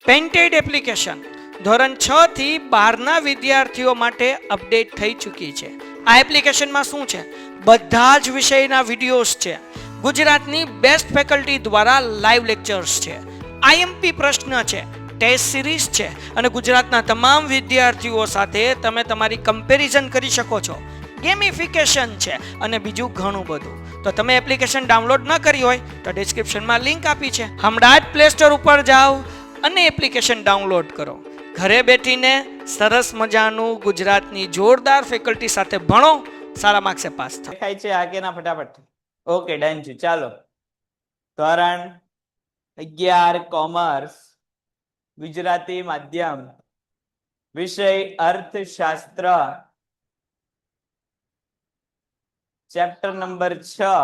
Painted application ધોરણ 6 થી 12ના વિદ્યાર્થીઓ માટે અપડેટ થઈ ચૂકી છે. આ એપ્લિકેશનમાં શું છે? બધા જ વિષયના વિડીયોઝ છે. ગુજરાતની બેસ્ટ ફેકલ્ટી દ્વારા લાઈવ લેક્ચર્સ છે. આઈએમપી પ્રશ્ન છે, ટેસ્ટ સિરીઝ છે અને ગુજરાતના તમામ વિદ્યાર્થીઓ સાથે તમે તમારી કમ્પેરિઝન કરી શકો છો. ગેમિફિકેશન છે અને બીજું ઘણું બધું. તો તમે એપ્લિકેશન ડાઉનલોડ ન કરી હોય તો ડિસ્ક્રિપ્શનમાં લિંક આપી છે. હમણાં જ પ્લે સ્ટોર ઉપર જાઓ અને એપ્લિકેશન ડાઉનલોડ કરો. ઘરે બેઠીને સરસ મજાનું ગુજરાતની જોરદાર ફેકલ્ટી સાથે ભણો, સારા માર્ક્સે પાસ થાય. દેખાય છે આ કે ના ફટાફટ? ઓકે, ડન છે. ચાલો, ધોરણ 11 કોમર્સ ગુજરાતી માધ્યમ, વિષય અર્થશાસ્ત્ર, ચેપ્ટર નંબર 6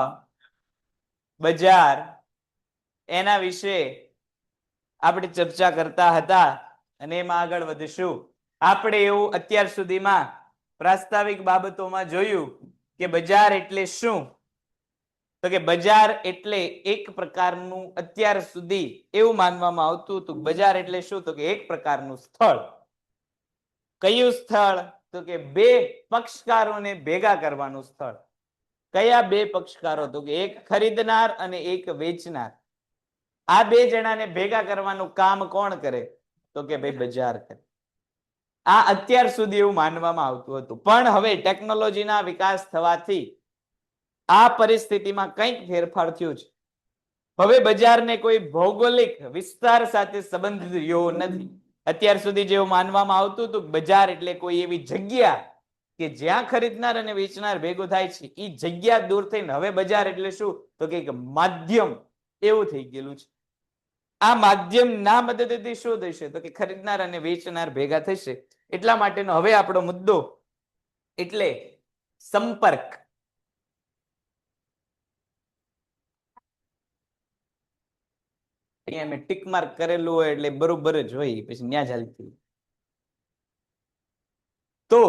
બજાર, એના વિશે આપણે ચર્ચા કરતા હતા અને એમાં આગળ વધીશું. આપણે એવું અત્યાર સુધીમાં પ્રાસ્તાવિક બાબતોમાં જોયું કે બજાર એટલે શું. તો કે બજાર એટલે એક પ્રકારનું, અત્યાર સુધી એવું માનવામાં આવતું હતું બજાર એટલે શું, તો કે એક પ્રકારનું સ્થળ. કયું સ્થળ? તો કે બે પક્ષકારોને ભેગા કરવાનું સ્થળ. કયા બે પક્ષકારો? તો કે એક ખરીદનાર અને એક વેચનાર. આ બે જણાને ભેગા કરવાનું કામ કોણ કરે? તો કે ભાઈ બજાર કરે. આ અત્યાર સુધી એવું માનવામાં આવતું હતું, પણ હવે ટેકનોલોજીના વિકાસ થવાથી આ પરિસ્થિતિમાં કંઈક ફેરફાર થયો છે. હવે બજારને કોઈ ભૌગોલિક વિસ્તાર સાથે સંબંધ રહ્યો નથી. અત્યાર સુધી જેવું માનવામાં આવતું હતું બજાર એટલે કોઈ એવી જગ્યા કે જ્યાં ખરીદનાર અને વેચનાર ભેગું થાય છે, એ જગ્યા દૂર થઈને હવે બજાર એટલે શું, તો કે એક માધ્યમ એવું થઈ ગયેલું છે. આ માધ્યમ ના મદદથી શું થશે, તો કે ખરીદનાર અને વેચનાર ભેગા થશે. એટલા માટેનો હવે આપણો મુદ્દો એટલે સંપર્ક. અહીંયા મેં ટીક માર્ક કરેલું હોય એટલે બરોબર જ હોય, પછી ન્યા ચાલતી. તો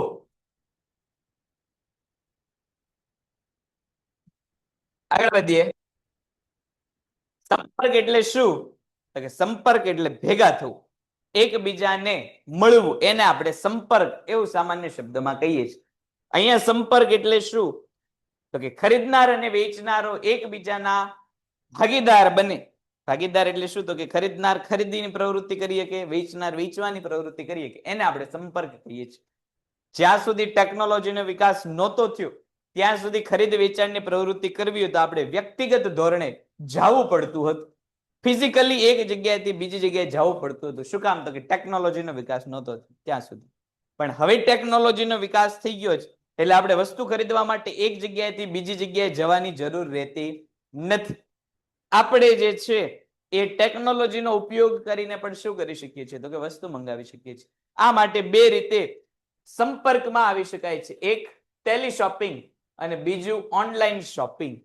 આગળ વધીએ. સંપર્ક એટલે શું? તો કે સંપર્ક એટલે ભેગા થવું, એકબીજાને મળવું, એને આપણે સંપર્ક એવું સામાન્ય શબ્દમાં કહીએ છીએ. અહીંયા સંપર્ક એટલે શું? તો કે ખરીદનાર અને વેચનારો એકબીજાના ભાગીદાર બને. ભાગીદાર એટલે શું? તો કે ખરીદનાર ખરીદીની પ્રવૃત્તિ કરીએ કે વેચનાર વેચવાની પ્રવૃત્તિ કરીએ કે એને આપણે સંપર્ક કહીએ છીએ. જ્યાં સુધી ટેકનોલોજીનો વિકાસ નહોતો થયો ત્યાં સુધી ખરીદ વેચાણની પ્રવૃત્તિ કરવી હોય તો આપણે વ્યક્તિગત ધોરણે જવું પડતું હતું. ફિઝિકલી એક જગ્યાએથી બીજી જગ્યાએ જવું પડતું હતું. શું કામ? તો કે ટેકનોલોજીનો વિકાસ નહોતો ત્યાં સુધી. પણ હવે ટેકનોલોજીનો વિકાસ થઈ ગયો છે એટલે આપણે વસ્તુ ખરીદવા માટે એક જગ્યાએથી બીજી જગ્યાએ જવાની જરૂર રહેતી નથી. આપણે જે છે એ ટેકનોલોજીનો ઉપયોગ કરીને પણ શું કરી શકીએ છીએ, તો કે વસ્તુ મંગાવી શકીએ છીએ. આ માટે બે રીતે સંપર્કમાં આવી શકાય છે. એક ટેલી શોપિંગ અને બીજું ઓનલાઈન શોપિંગ.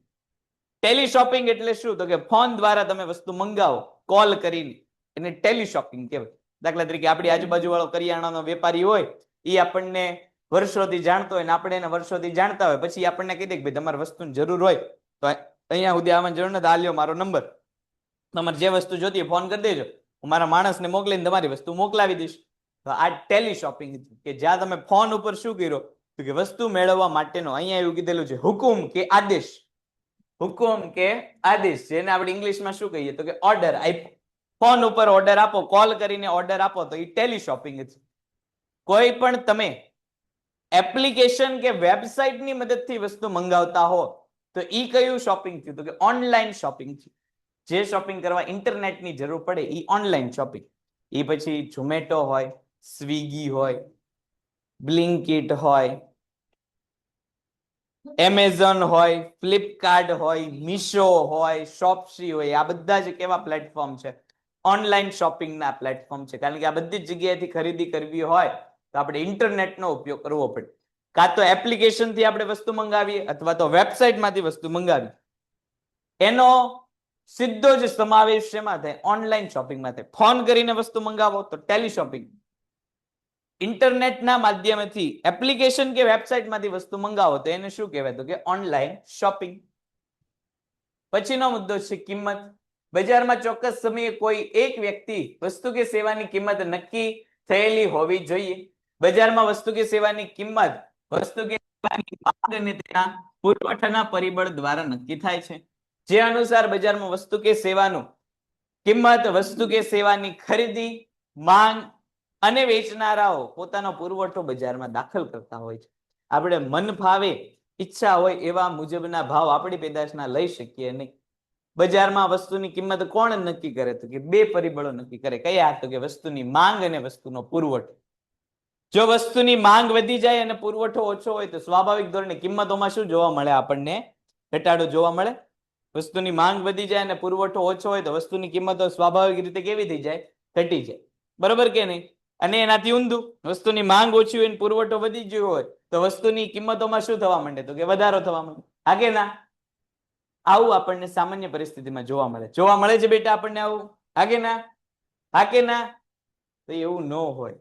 ટેલી શોપિંગ એટલે શું? તો કે ફોન દ્વારા તમે વસ્તુ મંગાવો, કોલ કરીને, એને ટેલી શોપિંગ કહેવાય. દાખલા તરીકે આપણી આજુબાજુ વાળો કરિયાણાનો વેપારી હોય, એ આપણને વર્ષોથી જાણતો હોય ને આપણે એને વર્ષોથી જાણતા હોય, પછી આપણને કહી દે કે ભાઈ તમારે વસ્તુની જરૂર હોય તો અહીંયા સુધી આવવાની જરૂર નથી, આ લ્યો મારો નંબર, તમારે જે વસ્તુ જોતી ફોન કરી દેજો, હું મારા માણસને મોકલીને તમારી વસ્તુ મોકલાવી દઈશ. તો આ ટેલી શોપિંગ કે જ્યાં તમે ફોન ઉપર શું કર્યો, તો કે વસ્તુ મેળવવા માટેનો અહીંયા એવું કીધેલું છે હુકુમ કે આદેશ. હુકુમ કે આદેશ, જેને આપણે ઇંગ્લિશમાં શું કહીએ, તો કે ઓર્ડર આપ્યો. ફોન ઉપર ઓર્ડર આપો, કોલ કરીને ઓર્ડર આપો, તો એ ટેલી શોપિંગ છે. કોઈ પણ તમે એપ્લિકેશન કે વેબસાઇટની મદદથી વસ્તુ મંગાવતા હો તો ઈ કયું શોપિંગ થયું, તો કે ઓનલાઈન શોપિંગ થયું. જે શોપિંગ કરવા ઇન્ટરનેટની જરૂર પડે એ ઓનલાઈન શોપિંગ. એ પછી ઝોમેટો હોય, સ્વિગી હોય, બ્લિંકિટ હોય, એમેઝોન હોય, ફ્લિપકાર્ટ હોય, મીશો હોય, શોપસી હોય, આ બધા જ કેવા પ્લેટફોર્મ છે? ઓનલાઈન શોપિંગના પ્લેટફોર્મ છે. કારણ કે આ બધી જ જગ્યાએથી ખરીદી કરવી હોય તો આપણે ઇન્ટરનેટનો ઉપયોગ કરવો પડે. કાં તો એપ્લિકેશનથી આપણે વસ્તુ મંગાવીએ અથવા તો વેબસાઇટમાંથી વસ્તુ મંગાવીએ. એનો સીધો જ સમાવેશ શેમાં થાય? ઓનલાઈન શોપિંગમાં થાય. ફોન કરીને વસ્તુ મંગાવો તો ટેલી શોપિંગ. ઇન્ટરનેટના માધ્યમથી એપ્લિકેશન કે વેબસાઇટમાંથી વસ્તુ મંગાવો તો એને શું કહેવાય? તો કે ઓનલાઈન શોપિંગ. પછીનો મુદ્દો છે કિંમત. બજારમાં ચોક્કસ સમયે કોઈ એક વ્યક્તિ વસ્તુ કે સેવાની કિંમત નક્કી થયેલી હોવી જોઈએ. બજારમાં વસ્તુ કે સેવાની કિંમત વસ્તુ કે સેવાની માંગ અને તેના પુરવઠાના પરિબળ દ્વારા નક્કી થાય છે. જે અનુસાર બજારમાં વસ્તુ કે સેવાનું કિંમત વસ્તુ કે સેવાની ખરીદી માંગ અને વેચનારાઓ પોતાનો પુરવઠો બજારમાં દાખલ કરતા હોય છે. આપણે મન ફાવે ઈચ્છા હોય એવા મુજબના ભાવ આપણી પેદાશના લઈ શકીએ નહીં. બજારમાં વસ્તુની કિંમત કોણ નક્કી કરે? તો કે બે પરિબળો નક્કી કરે. કયા? તો કે વસ્તુની માંગ અને વસ્તુનો પુરવઠો. જો વસ્તુની માંગ વધી જાય અને પુરવઠો ઓછો હોય તો સ્વાભાવિક ધોરણે કિંમતોમાં શું જોવા મળે? આપણને ઘટાડો જોવા મળે. વસ્તુની માંગ વધી જાય અને પુરવઠો ઓછો હોય તો વસ્તુની કિંમતો સ્વાભાવિક રીતે કેવી થઈ જાય? ઘટી જાય. બરોબર કે નહીં? અને એનાથી ઊંધું, વસ્તુની માંગ ઓછી હોય અને પુરવઠો વધી ગયો હોય તો વસ્તુની કિંમતોમાં શું થવા માંડે? તો કે વધારો થવા માંડે. હા કે ના? આવું આપણને સામાન્ય પરિસ્થિતિમાં જોવા મળે. જોવા મળે છે બેટા આપણને આવું? હા કે ના? હા કે ના? તો એવું ન હોય.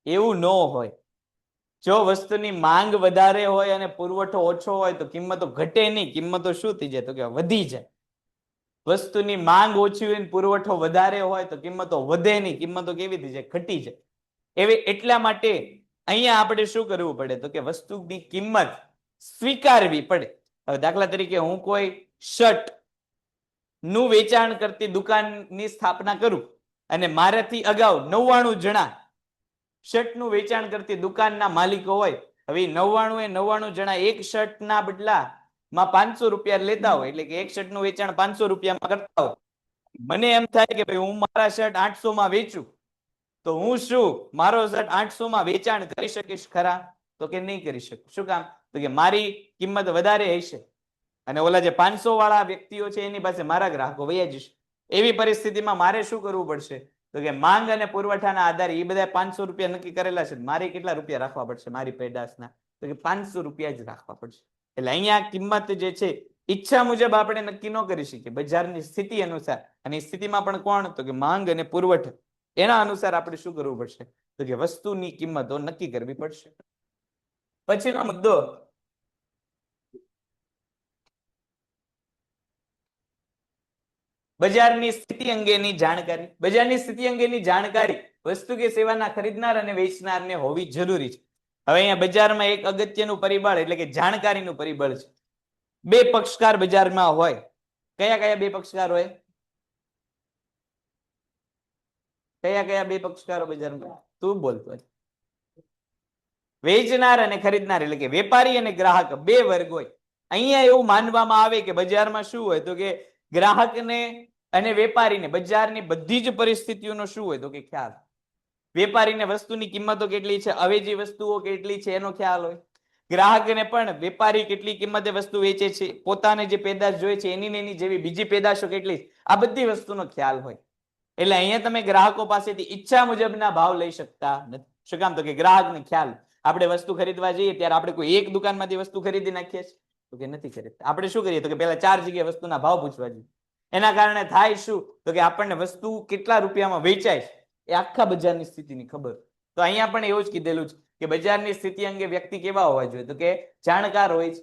એવું ન હોય. જો વસ્તુની માંગ વધારે હોય અને પુરવઠો ઓછો હોય તો કિંમતો ઘટે નહીં, કિંમતો શું થઈ જાય? તો કે વધી જાય. વસ્તુની માંગ ઓછી હોય પુરવઠો વધારે હોય તો કિંમતો વધે નહીં, કિંમતો કેવી થઈ જાય? ઘટી જાય. એટલા માટે અહીંયા આપણે શું કરવું પડે? તો કે વસ્તુની કિંમત સ્વીકારવી પડે. હવે દાખલા તરીકે હું કોઈ શર્ટ નું વેચાણ કરતી દુકાનની સ્થાપના કરું અને મારાથી અગાઉ 99 જણા શર્ટનું વેચાણ કરતી દુકાનના માલિકો હોય. હવે 99 જણા એક શર્ટના બદલામાં 500 રૂપિયા લેતા હોય, એટલે કે એક શર્ટનું વેચાણ 500 રૂપિયામાં કરતા હોય. મને એમ થાય કે ભાઈ હું મારા શર્ટ 800 માં વેચું તો હું શું મારો શર્ટ 800 માં વેચાણ કરી શકીશ ખરા? તો કે નહીં કરી શકું. શું કામ? તો કે મારી કિંમત વધારે હશે અને ઓલા જે 500 વાળા વ્યક્તિઓ છે એની પાસે મારા ગ્રાહકો વયા જશે. એવી પરિસ્થિતિમાં મારે શું કરવું પડશે? તો કે માંગ અને પુરવઠાના આધારે એ બધા 500 રૂપિયા નક્કી કરેલા છે, મારે કેટલા રૂપિયા રાખવા પડશે મારી પેદાશના? તો કે 500 રૂપિયા જ રાખવા પડશે. એટલે અહીંયા કિંમત જે છે ઈચ્છા મુજબ આપણે નક્કી ન કરી શકીએ, બજારની સ્થિતિ અનુસાર. અને સ્થિતિમાં પણ કોણ? તો કે માંગ અને પુરવઠો, એના અનુસાર આપણે શું કરવું પડશે? તો કે વસ્તુની કિંમતો નક્કી કરવી પડશે. પછીનો મુદ્દો, બજારની સ્થિતિ અંગેની જાણકારી. બજારની સ્થિતિ અંગેની જાણકારી વસ્તુ કે સેવાના ખરીદનાર અને વેચનારને હોવી જરૂરી છે. હવે અહીંયા બજારમાં એક અગત્યનું પરિબળ એટલે કે જાણકારીનું પરિબળ છે. બે પક્ષકાર બજારમાં હોય. કયા કયા બે પક્ષકાર હોય? કયા કયા બે પક્ષકારો બજારમાં? તું બોલતો હોય. વેચનાર અને ખરીદનાર એટલે કે વેપારી અને ગ્રાહક બે વર્ગ હોય. અહીંયા એવું માનવામાં આવે કે બજારમાં શું હોય? તો કે ગ્રાહકને અને વેપારીને બજારની બધી જ પરિસ્થિતિઓનો શું હોય? તો કે ખ્યાલ. વેપારીને વસ્તુની કિંમતો કેટલી છે, અવેજી વસ્તુઓ કેટલી છે એનો ખ્યાલ હોય. ગ્રાહકને પણ વેપારી કેટલી કિંમતે વસ્તુ વેચે છે, પોતાને જે પેદાશ જોઈએ છે એની એની જેવી બીજી પેદાશો કેટલી છે, આ બધી વસ્તુનો ખ્યાલ હોય. એટલે અહીંયા તમે ગ્રાહકો પાસેથી ઈચ્છા મુજબના ભાવ લઈ શકતા નથી. શું કામ? તો કે ગ્રાહકને ખ્યાલ. આપણે વસ્તુ ખરીદવા જઈએ ત્યારે આપણે કોઈ એક દુકાનમાંથી વસ્તુ ખરીદી નાખીએ છીએ? તો કે નથી ખરીદતા. આપણે શું કરીએ? તો કે પહેલા 4 જગ્યાએ વસ્તુના ભાવ પૂછવા જઈએ. એના કારણે થાય શું? તો કે આપણને વસ્તુ કેટલા રૂપિયામાં વેચાય છે એ આખા બજારની સ્થિતિની ખબર. તો અહીંયા પણ એવું જ કીધેલું છે કે બજારની સ્થિતિ અંગે વ્યક્તિ કેવા હોવા જોઈએ? તો કે જાણકાર હોય છે.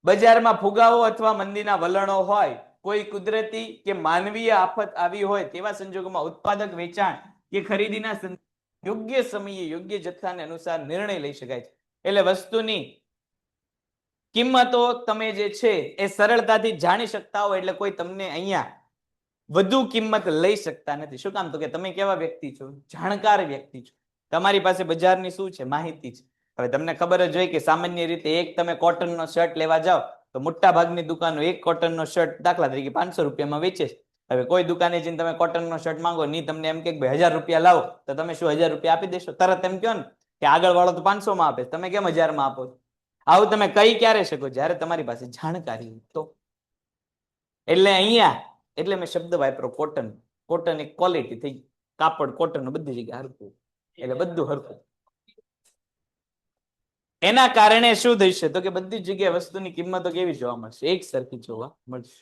બજારમાં ફુગાવો અથવા મંદીના વલણો હોય, કોઈ કુદરતી કે માનવીય આફત આવી હોય તેવા સંજોગોમાં ઉત્પાદક વેચાણ કે ખરીદીના યોગ્ય સમયે યોગ્ય જથ્થાને અનુસાર નિર્ણય લઈ શકાય છે. એટલે વસ્તુની કિંમતો તમે જે છે એ સરળતાથી જાણી શકતા હોય, એટલે કોઈ તમને અહીંયા વધુ કિંમત લઈ શકતા નથી. શું કામ? તો કે તમે કેવા વ્યક્તિ છો? જાણકાર વ્યક્તિ છો. તમારી પાસે બજારની શું છે? માહિતી છે. હવે તમને ખબર જ હોય કે સામાન્ય રીતે એક તમે કોટનનો શર્ટ લેવા જાઓ તો મોટા ભાગની દુકાનો એક કોટનનો શર્ટ દાખલા તરીકે 500 રૂપિયામાં વેચે છે. હવે કોઈ દુકાને જઈને તમે કોટનનો શર્ટ માંગો, ની તમને એમ કે 1000 રૂપિયા લાવો, તો તમે શું 1000 રૂપિયા આપી દેશો? તરત એમ કહો ને કે આગળ વાળો તો 500 માં આપે, તમે કેમ 1000 માં આપો? આવું તમે કહી ક્યારે શકો? જ્યારે તમારી પાસે જાણકારી હોય તો. એટલે અહીંયા એટલે મેં શબ્દ વાપરો કોટન. કોટન એક ક્વોલિટી થઈ. કાપડ કોટન બધી જગ્યાએ હરખું, એટલે બધું હરખું. એના કારણે શું થશે? તો કે બધી જગ્યાએ વસ્તુની કિંમતો કેવી જોવા મળશે? એક સરખી જોવા મળશે.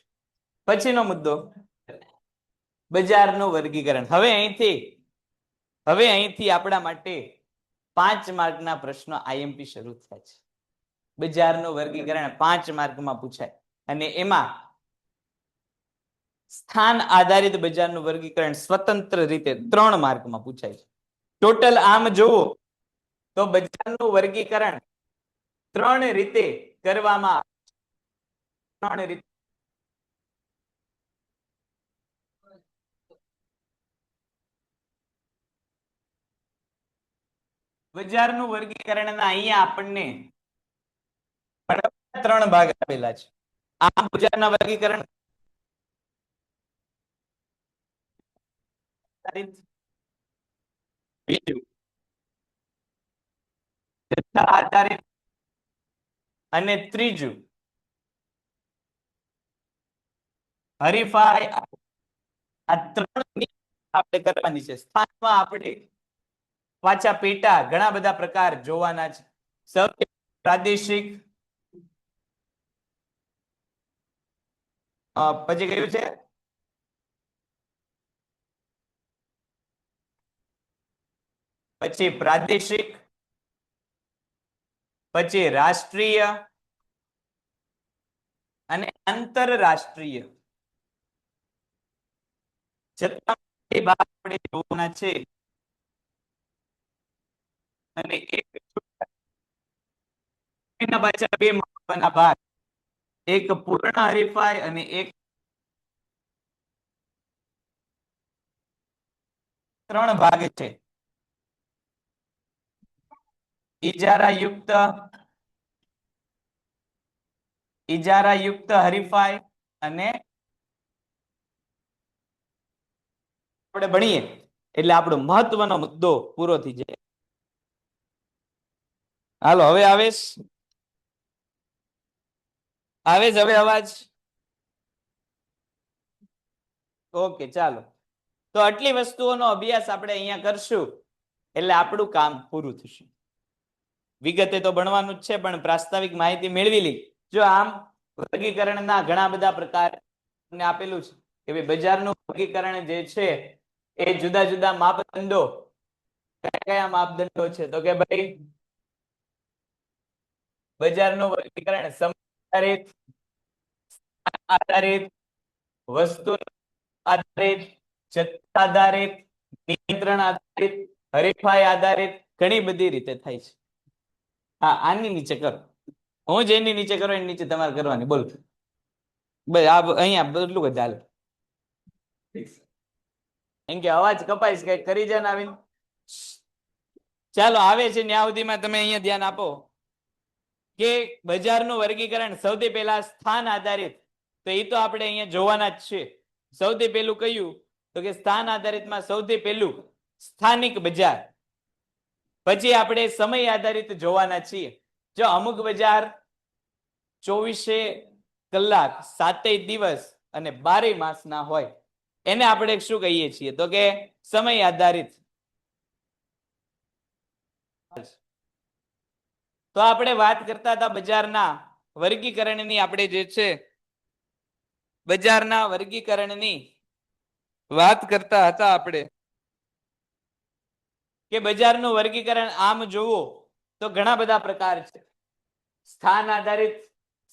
પછીનો મુદ્દો, બજારનું વર્ગીકરણ. હવે અહીંથી આપણા માટે 5 માર્કના પ્રશ્નો આઈએમપી શરૂ થયા છે. બજારનું વર્ગીકરણ 5 માર્કમાં પૂછાય અને એમાં સ્થાન આધારિત બજારનું વર્ગીકરણ સ્વતંત્ર રીતે 3 માર્કમાં પૂછાય છે. ટોટલ આમ જોવો તો બજારનું વર્ગીકરણ 3 રીતે કરવામાં આવે. 3 રીતે બજારનું વર્ગીકરણના અહીંયા આપણને 3 ભાગ આપેલા છે. આ બજારના વર્ગીકરણ બીજું જથ્થા આધારિત અને ત્રીજું હરીફાઈ. આ 3 આપણે કરવાની છે. સ્થાનમાં આપણે પાછા પેટા ઘણા બધા પ્રકાર જોવાના છે. સૌથી પ્રાદેશિક, પછી કયું છે પછી પ્રાદેશિક, પછી રાષ્ટ્રીય અને આંતરરાષ્ટ્રીય. છતાં એ ભાગ આપણે જોવાના છે અને એના પાછળ 2 મહત્વના ભાગ, એક પૂર્ણ હરીફાઈ અને એક 3 ભાગ છે. ઇજારાયુક્ત હરીફાઈ અને આપણે ભણીએ એટલે આપણો મહત્વનો મુદ્દો પૂરો થઈ જાય. હાલો હવે આવે હવે અવાજ? ઓકે ચાલો, તો આટલી વસ્તુઓનો અભ્યાસ આપણે અહીંયા કરશું એટલે આપણું કામ પૂરું થશે. વિગતે તો ભણવાનું જ છે પણ પ્રાસ્તાવિક માહિતી મેળવી લી. જો આમ વર્ગીકરણના ઘણા બધા પ્રકાર આપેલું છે કે ભાઈ બજારનું વર્ગીકરણ જે છે એ જુદા જુદા માપદંડો, કયા માપદંડો છે તો કે ભાઈ બજારનું વર્ગીકરણ સમય આધારિત, વસ્તુ આધારિત, જથ્થા આધારિત, નિયંત્રણ આધારિત, હરીફાઈ આધારિત, ઘણી બધી રીતે થાય છે. હા, આની નીચે કરો, હું જેની નીચે કરો એની નીચે તમારે કરવાની. બોલો બસ આ અહીંયા બદલું જ હાલ, એમ કે અવાજ કપાઈશ કઈ કરી જાય ને આવીને. ચાલો આવે છે ત્યાં સુધીમાં તમે અહીંયા ધ્યાન આપો કે બજારનું વર્ગીકરણ સૌથી પહેલા સ્થાન આધારિત, તો એ તો આપણે અહીંયા જોવાના જ છે. સૌથી પહેલું કયું તો કે સ્થાન આધારિતમાં સૌથી પહેલું સ્થાનિક બજાર. પછી આપણે સમય આધારિત જોવાના છીએ. જો અમુક બજાર 24 કલાક 7 દિવસ અને 12 માસના હોય એને આપણે શું કહીએ છીએ તો કે સમય આધારિત. તો આપણે વાત કરતા હતા બજારના વર્ગીકરણની, આપણે જે છે બજારના વર્ગીકરણની વાત કરતા હતા આપણે કે બજારનું વર્ગીકરણ આમ જોવો તો ઘણા બધા પ્રકાર છે. સ્થાન આધારિત,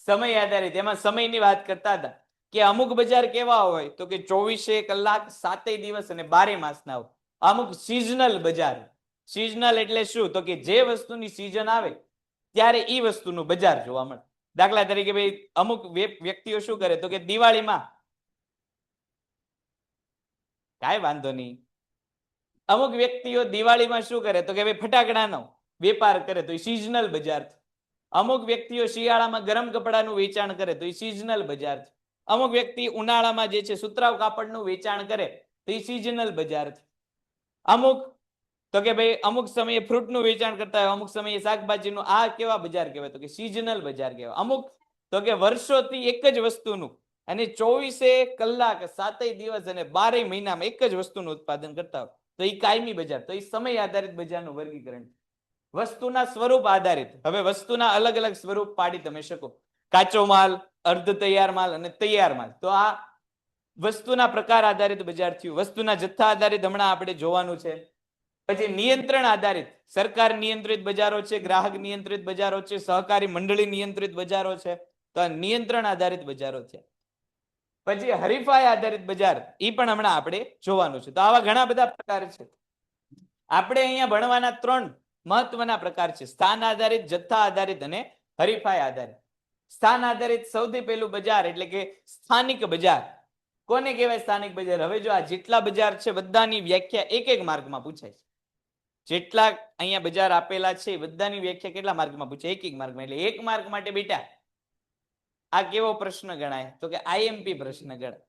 સમય આધારિત. એમાં સમયની વાત કરતા હતા કે અમુક બજાર કેવા હોય તો કે 24 કલાક 7 દિવસ અને 12 માસના હોય. અમુક સિઝનલ બજાર. સિઝનલ એટલે શું તો કે જે વસ્તુની સિઝન આવે ત્યારે એ વસ્તુનું બજાર જોવા મળે. દાખલા તરીકે ભાઈ અમુક વ્યક્તિઓ શું કરે તો કે દિવાળીમાં, કાંઈ વાંધો નહીં, અમુક વ્યક્તિઓ દિવાળીમાં શું કરે તો કે ભાઈ ફટાકડાનો વેપાર કરે તો એ સિઝનલ બજાર છે. અમુક વ્યક્તિઓ શિયાળામાં ગરમ કપડાનું વેચાણ કરે તો એ સિઝનલ બજાર છે. અમુક વ્યક્તિ ઉનાળામાં જે છે સુતરાઉ કાપડનું વેચાણ કરે તો એ સિઝનલ બજાર છે. અમુક તો કે ભાઈ અમુક સમયે ફ્રૂટનું વેચાણ કરતા હોય, અમુક સમયે શાકભાજીનું, આ કેવા બજાર કહેવાય તો કે સિઝનલ બજાર કહેવાય. અમુક તો કે વર્ષોથી એક જ વસ્તુનું અને 24 કલાક 7 દિવસ અને 12 મહિનામાં એક જ વસ્તુનું ઉત્પાદન કરતા હોય તો એ કાયમી બજાર, તો એ સમય આધારિત બજારનું વર્ગીકરણ. વસ્તુના સ્વરૂપ આધારિત. હવે વસ્તુના અલગ અલગ સ્વરૂપ પાડી તમે શકો, કાચો માલ, અર્ધ તૈયાર માલ અને તૈયાર માલ. તો આ વસ્તુના પ્રકાર આધારિત બજાર થયું. વસ્તુના જથ્થા આધારિત હમણાં આપણે જોવાનું છે. પછી નિયંત્રણ આધારિત, સરકાર નિયંત્રિત બજારો છે, ગ્રાહક નિયંત્રિત બજારો છે, સહકારી મંડળી નિયંત્રિત બજારો છે, તો આ નિયંત્રણ આધારિત બજારો છે. પછી હરીફાઈ આધારિત બજાર, એ પણ હમણાં આપણે જોવાનું છે. તો આવા ઘણા બધા પ્રકાર છે. આપણે અહીંયા ભણવાના 3 મહત્વના પ્રકાર છે: સ્થાન આધારિત, જથ્થા આધારિત અને હરીફાઈ આધારિત. સ્થાન આધારિત સૌથી પહેલું બજાર એટલે કે સ્થાનિક બજાર. કોને કહેવાય સ્થાનિક બજાર? હવે જો આ જેટલા બજાર છે બધાની વ્યાખ્યા એક એક માર્કમાં પૂછાય છે. જેટલા અહીંયા બજાર આપેલા છે બધાની વ્યાખ્યા કેટલા માર્કમાં પૂછાય? એક એક માર્કમાં. એટલે 1 માર્ક માટે બેટા આ કેવો પ્રશ્ન ગણાય? તો કે આઈએમપી પ્રશ્ન ગણાય.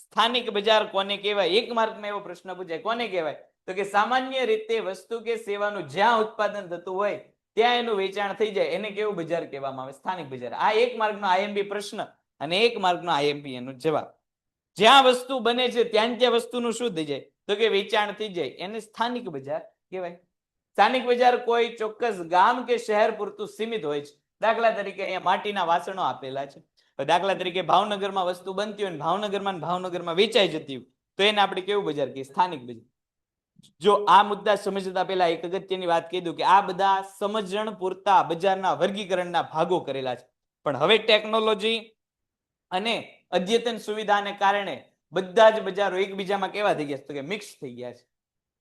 સ્થાનિક બજાર કોને કહેવાય? 1 માર્કમાં એવો પ્રશ્ન પૂછાય, કોને કહેવાય? તો કે સામાન્ય રીતે વસ્તુ કે સેવાનું જ્યાં ઉત્પાદન થતું હોય ત્યાં એનું વેચાણ થઈ જાય એને કેવું બજાર કહેવામાં આવે? સ્થાનિક બજાર. આ 1 માર્કનો આઈએમપી પ્રશ્ન અને 1 માર્કનો આઈએમપી એનો જવાબ. જ્યાં વસ્તુ બને છે ત્યાં વસ્તુનું શું થઈ જાય? તો કે વેચાણ થઈ જાય, એને સ્થાનિક બજાર કહેવાય. સ્થાનિક બજાર કોઈ ચોક્કસ ગામ કે શહેર પૂરતું સીમિત હોય છે. દાખલા તરીકે અહીંયા માટીના વાસણો આપેલા છે. દાખલા તરીકે ભાવનગરમાં વસ્તુ બનતી હોય, ભાવનગરમાં વેચાઈ જતી હોય, તો એને આપણે કેવું બજાર કહીએ? સ્થાનિક બજાર. જો આ મુદ્દા સમજતા પહેલા એક અગત્યની વાત કહી દઉં કે આ બધા સમજણ પૂરતા બજારના વર્ગીકરણના ભાગો કરેલા છે. પણ હવે ટેકનોલોજી અને અદ્યતન સુવિધાને કારણે બધા જ બજારો એકબીજામાં કેવા થઈ ગયા છે? તો કે મિક્સ થઈ ગયા છે.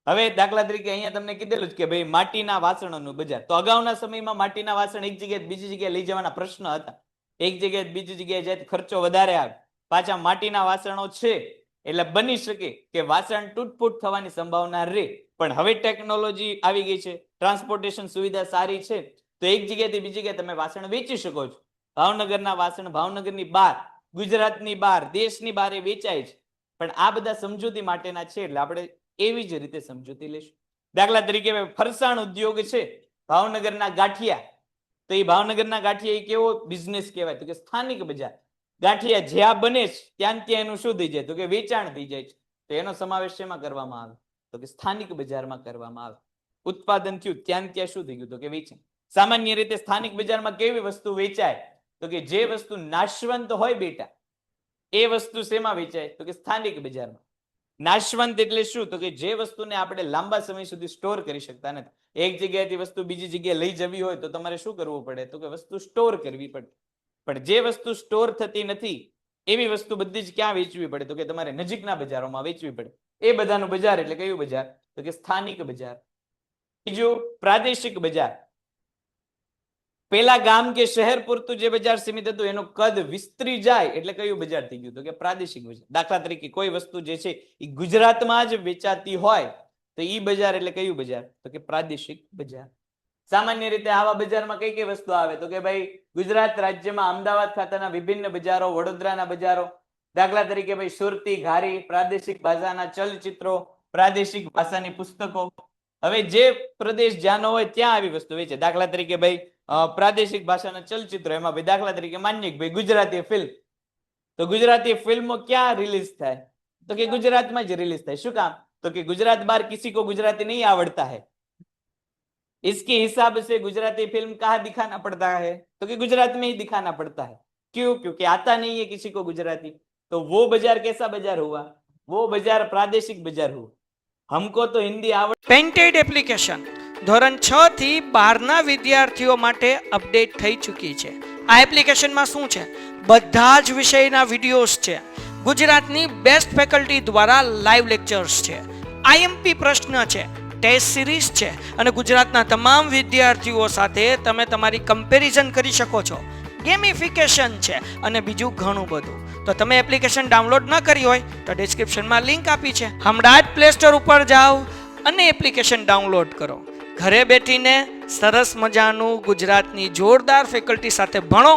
હવે દાખલા તરીકે અહીંયા તમને કીધેલું જ કે ભાઈ માટીના વાસણોનું બજાર. તો અગાઉના સમયમાં માટીના વાસણ એક જગ્યાએ બીજી જગ્યાએ લઈ જવાના પ્રશ્ન હતા. એક જગ્યાએ બીજી જગ્યાએ જાય ખર્ચો વધારે આવે. પાછા માટીના વાસણો છે એટલે બની શકે કે વાસણ તૂટફૂટ થવાની સંભાવના રહે. પણ હવે ટેકનોલોજી આવી ગઈ છે, ટ્રાન્સપોર્ટેશન સુવિધા સારી છે, તો એક જગ્યાએથી બીજી જગ્યાએ તમે વાસણ વેચી શકો છો. ભાવનગરના વાસણ ભાવનગરની બહાર, ગુજરાતની બહાર, દેશની બહાર એ વેચાય છે. પણ આ બધા સમજૂતી માટેના છે એટલે આપણે એવી જ રીતે સમજૂતી લેશું. દાખલા તરીકે ફરસાણ ઉદ્યોગ છે, ભાવનગરના ગાંઠિયા, તો એ ભાવનગરના ગાંઠિયા એ કેવો બિઝનેસ કહેવાય? તો કે સ્થાનિક બજાર. ગાંઠિયા જ્યાં બને છે ત્યાં એનું શું થઈ જાય? તો કે વેચાણ થઈ જાય છે. તો એનો સમાવેશ શેમાં કરવામાં આવે? તો કે સ્થાનિક બજારમાં કરવામાં આવે. ઉત્પાદન થયું ત્યાં શું થઈ ગયું? તો કે વેચાણ. સામાન્ય રીતે સ્થાનિક બજારમાં કેવી વસ્તુ વેચાય? તો કે જે વસ્તુ નાશવંત હોય બેટા એ વસ્તુ શેમાં વેચાય? તો કે સ્થાનિક બજારમાં. નાશવંત એટલે શું? તો કે જે વસ્તુને આપણે લાંબા સમય સુધી સ્ટોર કરી શકતા નથી. એક જગ્યાએથી વસ્તુ બીજી જગ્યાએ લઈ જવી હોય તો તમારે શું કરવું પડે? તો કે વસ્તુ સ્ટોર કરવી પડે. પણ જે વસ્તુ સ્ટોર થતી નથી એવી વસ્તુ બધી જ ક્યાં વેચવી પડે? તો કે તમારે નજીકના બજારોમાં વેચવી પડે. એ બધાનું બજાર એટલે કયું બજાર? તો કે સ્થાનિક બજાર. બીજું પ્રાદેશિક બજાર. પેલા ગામ કે શહેર પૂરતું જે બજાર સીમિત હતું એનું કદ વિસ્તરી જાય એટલે કયું બજાર થઈ ગયું? તો કે પ્રાદેશિક બજાર. દાખલા તરીકે કોઈ વસ્તુ જે છે એ ગુજરાતમાં જ વેચાતી હોય તો એ બજાર એટલે કયું બજાર? તો કે પ્રાદેશિક બજાર. સામાન્ય રીતે આવા બજારમાં કઈ કઈ વસ્તુ આવે? તો કે ભાઈ ગુજરાત રાજ્યમાં અમદાવાદ ખાતેના વિભિન્ન બજારો, વડોદરાના બજારો, દાખલા તરીકે ભાઈ સુરતી ઘારી, પ્રાદેશિક ભાષાના ચલચિત્રો, પ્રાદેશિક ભાષાની પુસ્તકો. હવે જે પ્રદેશ જ્યાંનો હોય ત્યાં આવી વસ્તુ વેચે. દાખલા તરીકે ભાઈ પ્રાદેશિક ભાષાના ચલચિત્રો, એમાં ભાઈ દાખલા તરીકે માનીએ કે ભાઈ ગુજરાતી ફિલ્મ, તો ગુજરાતી ફિલ્મો ક્યાં રિલીઝ થાય? તો કે ગુજરાતમાં જ રિલીઝ થાય. શું કામ? તો કે ગુજરાત बाहर किसी को गुजराती नहीं आवड़ता है, इसके हिसाब से गुजराती फिल्म कहाँ दिखाना पड़ता है? तो कि गुजरात में ही दिखाना पड़ता है. क्यों? क्योंकि आता नहीं है किसी को गुजराती. तो वो बाजार कैसा बाजार हुआ? वो बाजार प्रादेशिक बाजार हुआ. हमको तो हिंदी आवड़. પેન્ટેડ એપ્લિકેશન ધોરણ 6 થી 12ના વિદ્યાર્થીઓ માટે અપડેટ થઈ ચૂકી છે. આ એપ્લિકેશનમાં શું છે? બધા જ વિષયના વિડીયોઝ છે. ગુજરાતની બેસ્ટ ફેકલ્ટી દ્વારા લાઈવ લેક્ચર્સ છે. આઈએમપી પ્રશ્ન છે, ટેસ્ટ સિરીઝ છે અને ગુજરાતના તમામ વિદ્યાર્થીઓ સાથે તમે તમારી કમ્પેરિઝન કરી શકો છો. ગેમિફિકેશન છે અને બીજું ઘણું બધું. તો તમે એપ્લિકેશન ડાઉનલોડ ન કરી હોય તો ડિસ્ક્રિપ્શનમાં લિંક આપી છે. હમણાં જ પ્લે સ્ટોર ઉપર જાઓ અને એપ્લિકેશન ડાઉનલોડ કરો. ઘરે બેઠીને સરસ મજાનું ગુજરાતની જોરદાર ફેકલ્ટી સાથે ભણો,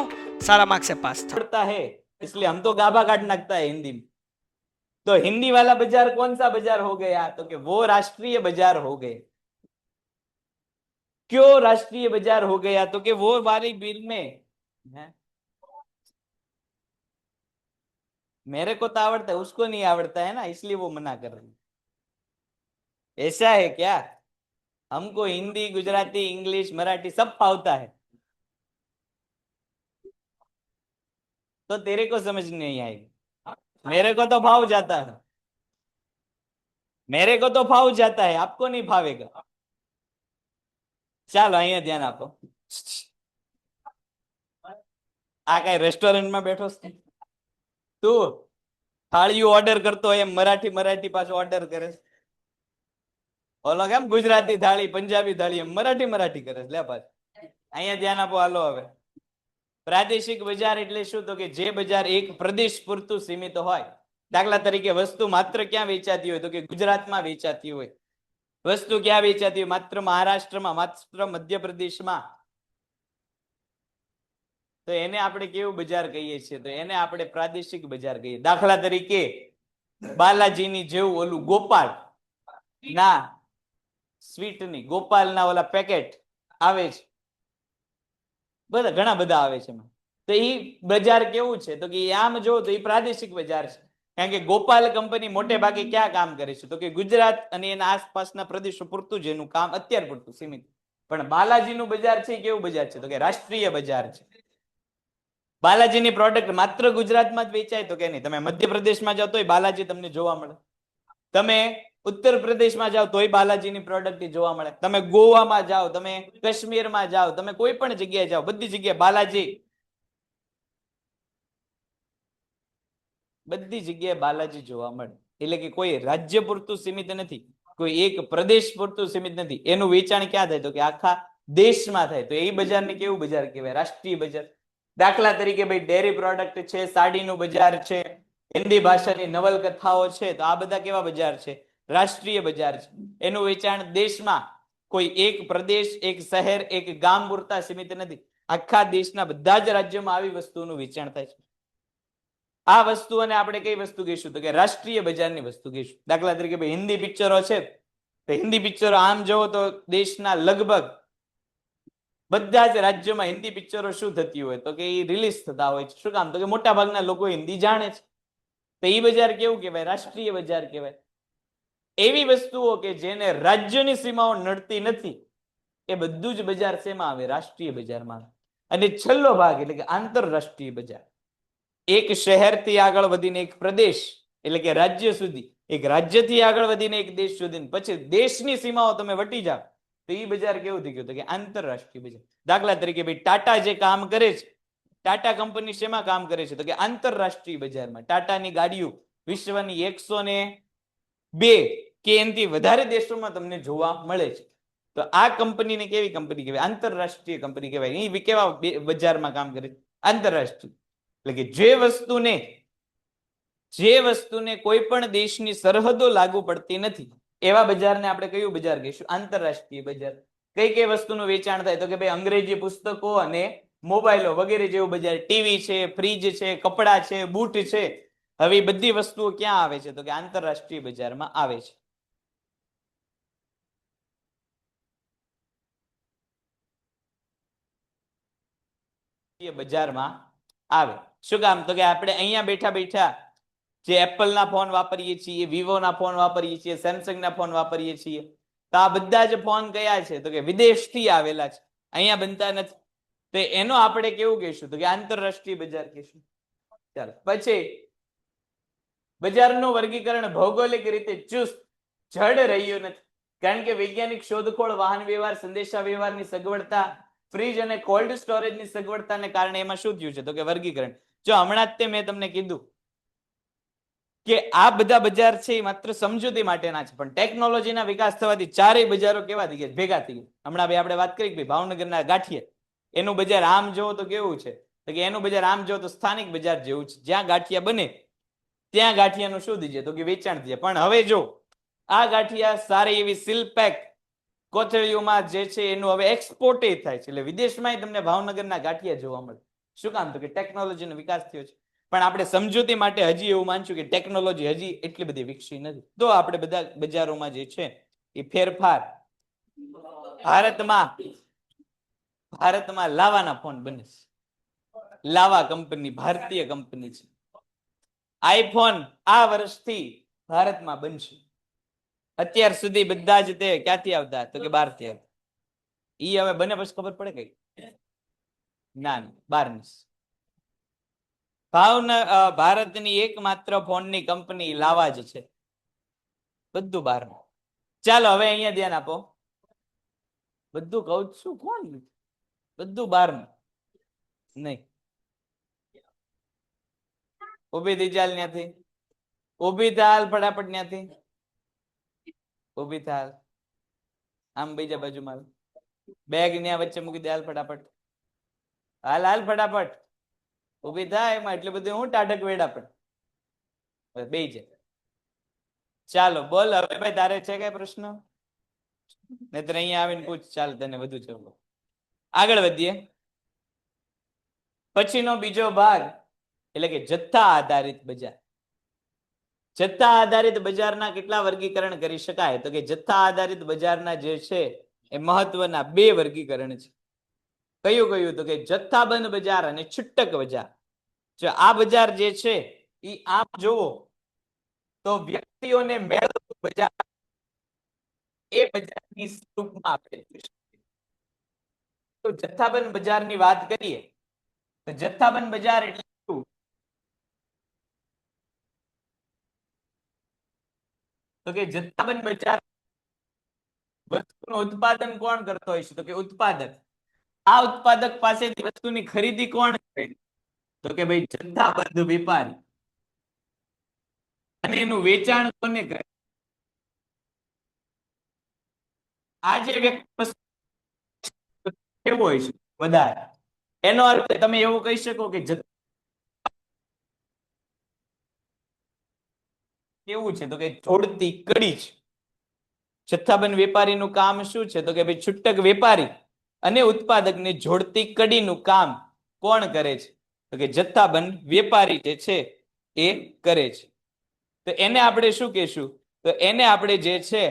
સારા માર્ક્સે પાસ पड़ता है, इसलिए हम तो गाभा काट नाकता है हिंदी में. तो हिंदी वाला बाजार कौन सा बाजार हो गया? तो कि वो राष्ट्रीय बाजार हो गए. क्यों राष्ट्रीय बाजार हो गया? तो कि वो वाली बिल में है? मेरे को तो आवड़ता है, उसको नहीं आवड़ता है ना, इसलिए वो मना कर रही. ऐसा है क्या? हमको हिंदी, गुजराती, इंग्लिश, मराठी सब फावता है, तो तेरे को समझ नहीं आएगी. मेरे को तो भाव जाता है. मेरे को तो फाव जाता है, आपको नहीं फावेगा. ચાલો અહીંયા ધ્યાન આપો. આ કઈ રેસ્ટોરન્ટમાં બેઠો છે તું? થાળીઓ ઓર્ડર કરતો હોય એમ મરાઠી મરાઠી પાછો ઓર્ડર કરે છે. ઓલો કેમ ગુજરાતી થાળી, પંજાબી થાળી, એમ મરાઠી મરાઠી કરે છે. લે પાછું અહીંયા ધ્યાન આપો. હાલો હવે પ્રાદેશિક બજાર એટલે શું? તો કે જે બજાર એક પ્રદેશ પૂરતું સીમિત હોય. દાખલા તરીકે વસ્તુ માત્ર ક્યાં વેચાતી હોય? તો કે ગુજરાતમાં વેચાતી હોય. વસ્તુ ક્યાં વેચાતી હોય? માત્ર મહારાષ્ટ્રમાં, માત્ર મધ્યપ્રદેશમાં. તો એને આપણે કેવું બજાર કહીએ છીએ? તો એને આપણે પ્રાદેશિક બજાર કહીએ. દાખલા તરીકે બાલાજીની જેવું ઓલું ગોપાલ ના સ્વીટની ગોપાલના ઓલા પેકેટ આવે છે, બધા ઘણા બધા આવે છે. તો એ બજાર કેવું છે? તો કે આમ જો તો એ પ્રાદેશિક બજાર છે. કારણ કે ગોપાલ કંપની મોટે ભાગે ક્યાં કામ કરે છે? તો કે ગુજરાત અને એના આસપાસના પ્રદેશો પૂરતું જ એનું કામ અત્યાર પૂરતું સીમિત. પણ બાલાજીનું બજાર છે કેવું બજાર છે? તો કે રાષ્ટ્રીય બજાર છે. બાલાજીની પ્રોડક્ટ માત્ર ગુજરાતમાં જ વેચાય? તો કે નહીં. તમે મધ્યપ્રદેશમાં જાઓ તોય બાલાજી તમને જોવા મળે. તમે ઉત્તર પ્રદેશમાં જાઓ તોય બાલાજીની પ્રોડક્ટ જોવા મળે. તમે ગોવામાં જાઓ, તમે કાશ્મીરમાં જાઓ, તમે કોઈ પણ જગ્યાએ જાઓ, બધી જગ્યાએ બાલાજી, બધી જગ્યાએ બાલાજી જોવા મળે. એટલે કે કોઈ રાજ્ય પૂરતું સીમિત નથી, કોઈ એક પ્રદેશ પૂરતું સીમિત નથી. એનું વેચાણ ક્યાં થાય? તો કે આખા દેશમાં થાય. તો એ બજારને કેવું બજાર કહેવાય? રાષ્ટ્રીય બજાર. દાખલા તરીકે ભાઈ ડેરી પ્રોડક્ટ છે, સાડીનું બજાર છે, હિન્દી ભાષાની નવલકથાઓ છે, તો આ બધા કેવા બજાર છે? રાષ્ટ્રીય બજાર છે. એનું વેચાણ દેશમાં કોઈ એક પ્રદેશ, એક શહેર, એક ગામ પૂરતા સીમિત નથી. આખા દેશના બધા જ રાજ્યોમાં આવી વસ્તુનું વેચાણ થાય છે. આ વસ્તુઓને આપણે કઈ વસ્તુ કહીશું? તો કે રાષ્ટ્રીય બજારની વસ્તુ કહીશું. દાખલા તરીકે ભાઈ હિન્દી પિક્ચરો છે, તો હિન્દી પિક્ચરો આમ જોવો તો દેશના લગભગ બધા જ રાજ્યોમાં હિન્દી પિક્ચરો શું થતી હોય? તો કે એ રિલીઝ થતા હોય છે. શું કામ? તો કે મોટા ભાગના લોકો હિન્દી જાણે છે. તો એ બજાર કેવું કહેવાય? રાષ્ટ્રીય બજાર કહેવાય. એવી વસ્તુઓ કે જેને રાજ્યની સીમાઓ નડતી નથી, એ બધું જ બજાર શેમાં આવે? રાષ્ટ્રીય બજારમાં. અને છેલ્લો ભાગ એટલે કે આંતરરાષ્ટ્રીય બજાર. એક શહેરથી આગળ વધીને એક પ્રદેશ એટલે કે રાજ્ય સુધી, એક રાજ્યથી આગળ વધીને એક દેશ સુધી, પછી દેશની સીમાઓ તમે વટી જાઓ, તો એ બજાર કેવું થઈ ગયું? તો કે આંતરરાષ્ટ્રીય બજાર. દાખલા તરીકે ભાઈ ટાટા જે કામ કરે છે, ટાટા કંપની શેમાં કામ કરે છે? તો કે આંતરરાષ્ટ્રીય બજારમાં. ટાટાની ગાડીઓ વિશ્વની 102 કે એનાથી વધારે દેશોમાં તમને જોવા મળે છે. તો આ કંપનીને કેવી કંપની કહેવાય? આંતરરાષ્ટ્રીય કંપની કહેવાય. એ કેવા બજારમાં કામ કરે? આંતરરાષ્ટ્રીય. એટલે કે જે વસ્તુને કોઈ પણ દેશની સરહદો લાગુ પડતી નથી, એવા બજારને આપણે કયું બજાર કહીશું? આંતરરાષ્ટ્રીય બજાર. કઈ કઈ વસ્તુનું વેચાણ થાય? તો કે ભાઈ અંગ્રેજી પુસ્તકો અને મોબાઈલો વગેરે જેવું બજાર. ટીવી છે, ફ્રીજ છે, કપડા છે, બૂટ છે. હવે બધી વસ્તુઓ ક્યાં આવે છે? તો કે આંતરરાષ્ટ્રીય બજારમાં આવે છે. બજારમાં આવે. શું કામ? તો કે આપણે અહીંયા બેઠા બેઠા જે એપલના ફોન વાપરીએ છીએ, વિવોના ફોન વાપરીએ છીએ, સેમસંગના ફોન વાપરીએ છીએ, તો આ બધા જ ફોન કયા છે? તો કે વિદેશથી આવેલા છે, અહીંયા બનતા નથી. તો એનો આપણે કેવું કહીશું? તો કે આંતરરાષ્ટ્રીય બજાર કહીશું. ચાલો પછી બજારનું વર્ગીકરણ ભૌગોલિક રીતે ચુસ્ત જડ રહ્યું નથી. કારણ કે વૈજ્ઞાનિક શોધખોળ, વાહન વ્યવહાર, સંદેશા વ્યવહારની સગવડતા, ફ્રીજ અને કોલ્ડ સ્ટોરેજની સગવડતાને કારણે એમાં શું થયું છે? તો કે વર્ગીકરણ. જો હમણાં જ મેં તમને કીધું કે આ બધા બજાર છે એ માત્ર સમજૂતી માટેના છે, પણ ટેકનોલોજીના વિકાસ થવાથી ચારેય બજારો કેવા થઈ ગયા? ભેગા થઈ ગયા. હમણાં ભાઈ આપણે વાત કરી કે ભાવનગરના ગાંઠિયા, એનું બજાર આમ જોવો તો કેવું છે? તો કે એનું બજાર આમ જોવો તો સ્થાનિક બજાર જેવું છે. જ્યાં ગાંઠિયા બને ત્યાં ગાંઠિયાનું શું થઈ જાય? તો કે વેચાણ થઈ જાય. પણ હવે જો આ ગાંઠિયા સારી એવી સીલ પેક કોથળીઓમાં જે છે એનું હવે એક્સપોર્ટ થાય છે. એટલે વિદેશમાં તમને ભાવનગરના ગાંઠિયા જોવા મળે. શું કામ? તો કે ટેકનોલોજીનો વિકાસ થયો છે. પણ આપણે સમજૂતી માટે હજી એવું માનશું કે ટેકનોલોજી હજી એટલી બધી વિકસી નથી. તો આપણે બધા બજારોમાં જે છે એ ફેરફાર ભારતમાં લાવાના ફોન બને છે. લાવા કંપની ભારતીય કંપની છે. આઈફોન આ વર્ષથી ભારતમાં બનશે. અત્યાર સુધી બધા જ તે ક્યાંથી આવતા? તો કે બહારથી આવતા. ઈ હવે બને પછી ખબર પડે કઈ? ના, બહારની. ભારતની એકમાત્ર ફોનની કંપની લાવા જ છે. બધું બહારનું. ચાલો હવે અહીંયા ધ્યાન આપો. બધું કહું જ છું, કોણ બધું બહારનું નહીં. ઊભી થઈ ચાલ ત્યાંથી. ઊભી થાલ ફટાફટ ત્યાંથી. ઊભી થાલ. આમ બીજા બાજુમાં બેગ ન્યા વચ્ચે મૂકી દે. હાલ ફટાફટ. હાલ હાલ ફટાફટ. ઊભી થાય એમાં એટલે બધું હું ટાઢક વેડા પણ બે જાય. ચાલો બોલ હવે ભાઈ, તારે છે કઈ પ્રશ્ન? નહીતર અહીંયા આવીને પૂછ. ચાલ તને વધુ છે. આગળ વધીએ. પછીનો બીજો ભાગ એટલે કે જથ્થા આધારિત બજાર. જથ્થા આધારિત બજારના કેટલા વર્ગીકરણ કરી શકાય? તો કે જથ્થા આધારિત બજારના જે છે એ મહત્વના બે વર્ગીકરણ છે. કયું કયું? તો કે જથ્થાબંધ બજાર અને છૂટક બજાર. જો આ બજાર જે છે એ આપ જોવો તો વ્યક્તિઓને મેળવતું બજાર એ બજારની સ્વરૂપમાં આપેલું છે. તો જથ્થાબંધ બજારની વાત કરીએ તો જથ્થાબંધ બજાર એટલે શું? તો કે જથ્થાબંધ બજાર વસ્તુનું ઉત્પાદન કોણ કરતો હોય છે? તો કે ઉત્પાદક. આ ઉત્પાદક પાસેથી વસ્તુની ખરીદી કોણ કરે? તો કે ભાઈ જથ્થાબંધ વેપારી. અને એનું વેચાણ કોને કરે? આ જે વ્યક્તિ કેવો હોય છે વધારે, એનો અર્થ તમે એવું કહી શકો કે કેવું છે? તો કે જોડતી કડી છે. જથ્થાબંધ વેપારીનું કામ શું છે? તો કે ભાઈ છૂટક વેપારી અને ઉત્પાદકને જોડતી કડીનું કામ કોણ કરે છે? તો કે જથ્થાબંધ વેપારી જે છે એ કરે છે. તો એને આપણે શું કહેશું? તો એને આપણે જે છે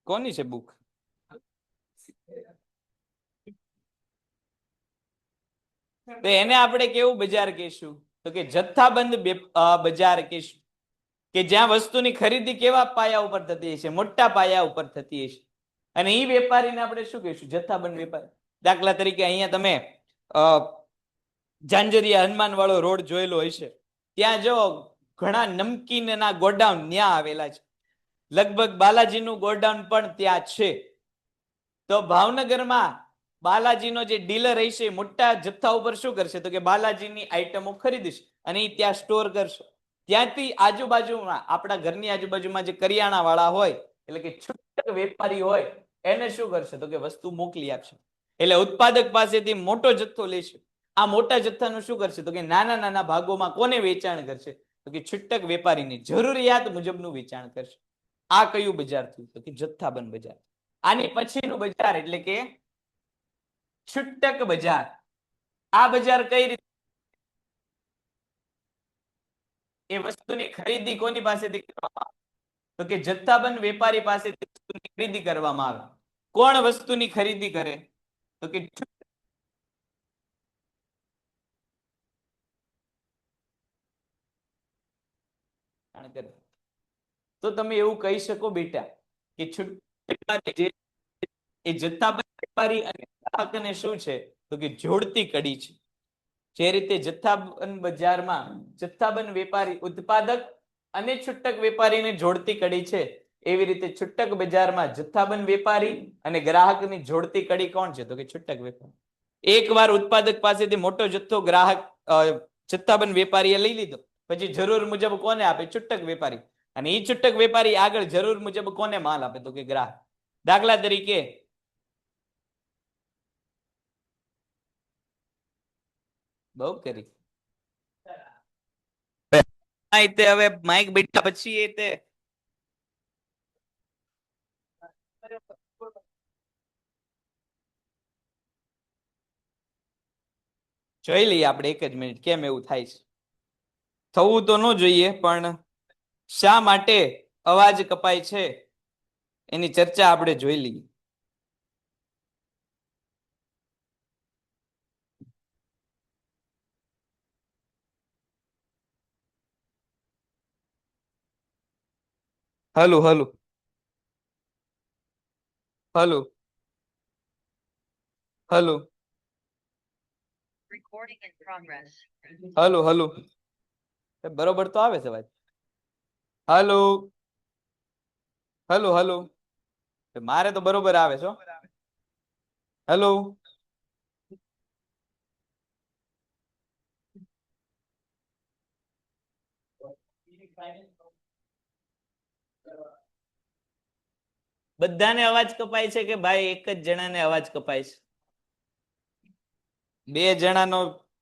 કોની છે બુક? તો એને આપણે કેવું બજાર કહેશું? તો કે જથ્થાબંધ બજાર કહેશું. કે જ્યાં વસ્તુની ખરીદી કેવા પાયા ઉપર થતી હશે? મોટા પાયા ઉપર થતી હશે. અને એ વેપારીને આપણે શું કહીશું? જથ્થાબંધ વેપારી. દાખલા તરીકે અહીંયા તમે ઝાંઝરિયા હનુમાન વાળો રોડ જોયેલો હશે. ત્યાં જો ઘણા નમકીનના ગોડાઉન ત્યાં આવેલા છે. લગભગ બાલાજીનું ગોડાઉન પણ ત્યાં છે. તો ભાવનગરમાં બાલાજીનો જે ડીલર હશે મોટા જથ્થા ઉપર શું કરશે? તો કે બાલાજીની આઈટમો ખરીદશે અને એ ત્યાં સ્ટોર કરશે. ત્યાંથી આજુબાજુમાં આપણા ઘરની આજુબાજુમાં જે કરિયાણા વાળા હોય એટલે કે છૂટક વેપારી હોય એને શું કરશે? તો કે વસ્તુ મોકલી આપશે. એટલે ઉત્પાદક પાસેથી મોટો જથ્થો લેશે. આ મોટા જથ્થાનું શું કરશે? તો કે નાના નાના ભાગોમાં કોને વેચાણ કરશે? તો કે છૂટક વેપારીની જરૂરિયાત મુજબનું વેચાણ કરશે. આ કયું બજાર થયું? તો કે જથ્થાબંધ બજાર. આની પછીનું બજાર એટલે કે છૂટક બજાર. આ બજાર કઈ રીતે? એ વસ્તુની ખરીદી કોની પાસેથી કરવામાં આવે? તો કે જથ્થાબંધ વેપારી પાસેથી વસ્તુની ખરીદી કરવામાં આવે. કોણ વસ્તુની ખરીદી કરે? તો કે તો તમે એવું કહી શકો બેટા કે એ જથ્થાબંધ વેપારી અને ગ્રાહકને શું છે? તો કે જોડતી કડી છે. જે રીતે જથ્થાબંધ બજારમાં જથ્થાબંધ વેપારી ઉત્પાદક અને છૂટક વેપારીને જોડતી કડી છે, એવી રીતે છૂટક બજારમાં જથ્થાબંધ વેપારી અને ગ્રાહકની જોડતી કડી કોણ છે? તો કે છૂટક વેપારી. એકવાર ઉત્પાદક પાસેથી મોટો જથ્થો ગ્રાહક જથ્થાબંધ વેપારીએ લઈ લીધો, પછી જરૂર મુજબ કોને આપે? છૂટક વેપારી. અને એ છૂટક વેપારી આગળ જરૂર મુજબ કોને માલ આપે? તો કે ગ્રાહક. દાખલા તરીકે બહુ કરી હવે માઇક બેઠા પછી એ તે જોઈ લઈએ આપણે. એક જ મિનિટ. કેમ એવું થાય છે? થવું તો ન જોઈએ, પણ શા માટે અવાજ કપાય છે એની ચર્ચા આપણે જોઈ લઈએ. Hello hello hello hello hello hello બરોબર તો આવે છે અવાજ. હલો હલો હલો મારે તો બરોબર આવે છે. હલો બધાને અવાજ કપાય છે કે ભાઈ એક જ જણાને અવાજ કપાય છે? બે જણાનો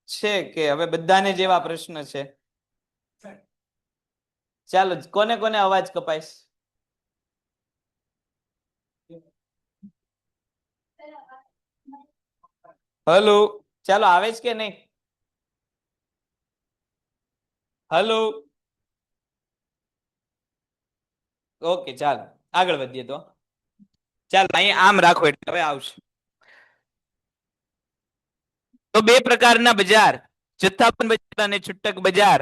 છે કે હવે બધાને જેવા પ્રશ્ન છે? ચાલો કોને કોને અવાજ કપાય છે? હલો ચાલો આવે છે કે નહીં? હલો ઓકે ચાલો આગળ વધીએ તો. ચાલો અહીં આમ રાખો એટલે હવે આવશે. તો બે પ્રકારના બજાર, જથ્થાબંધ બજાર અને છૂટક બજાર.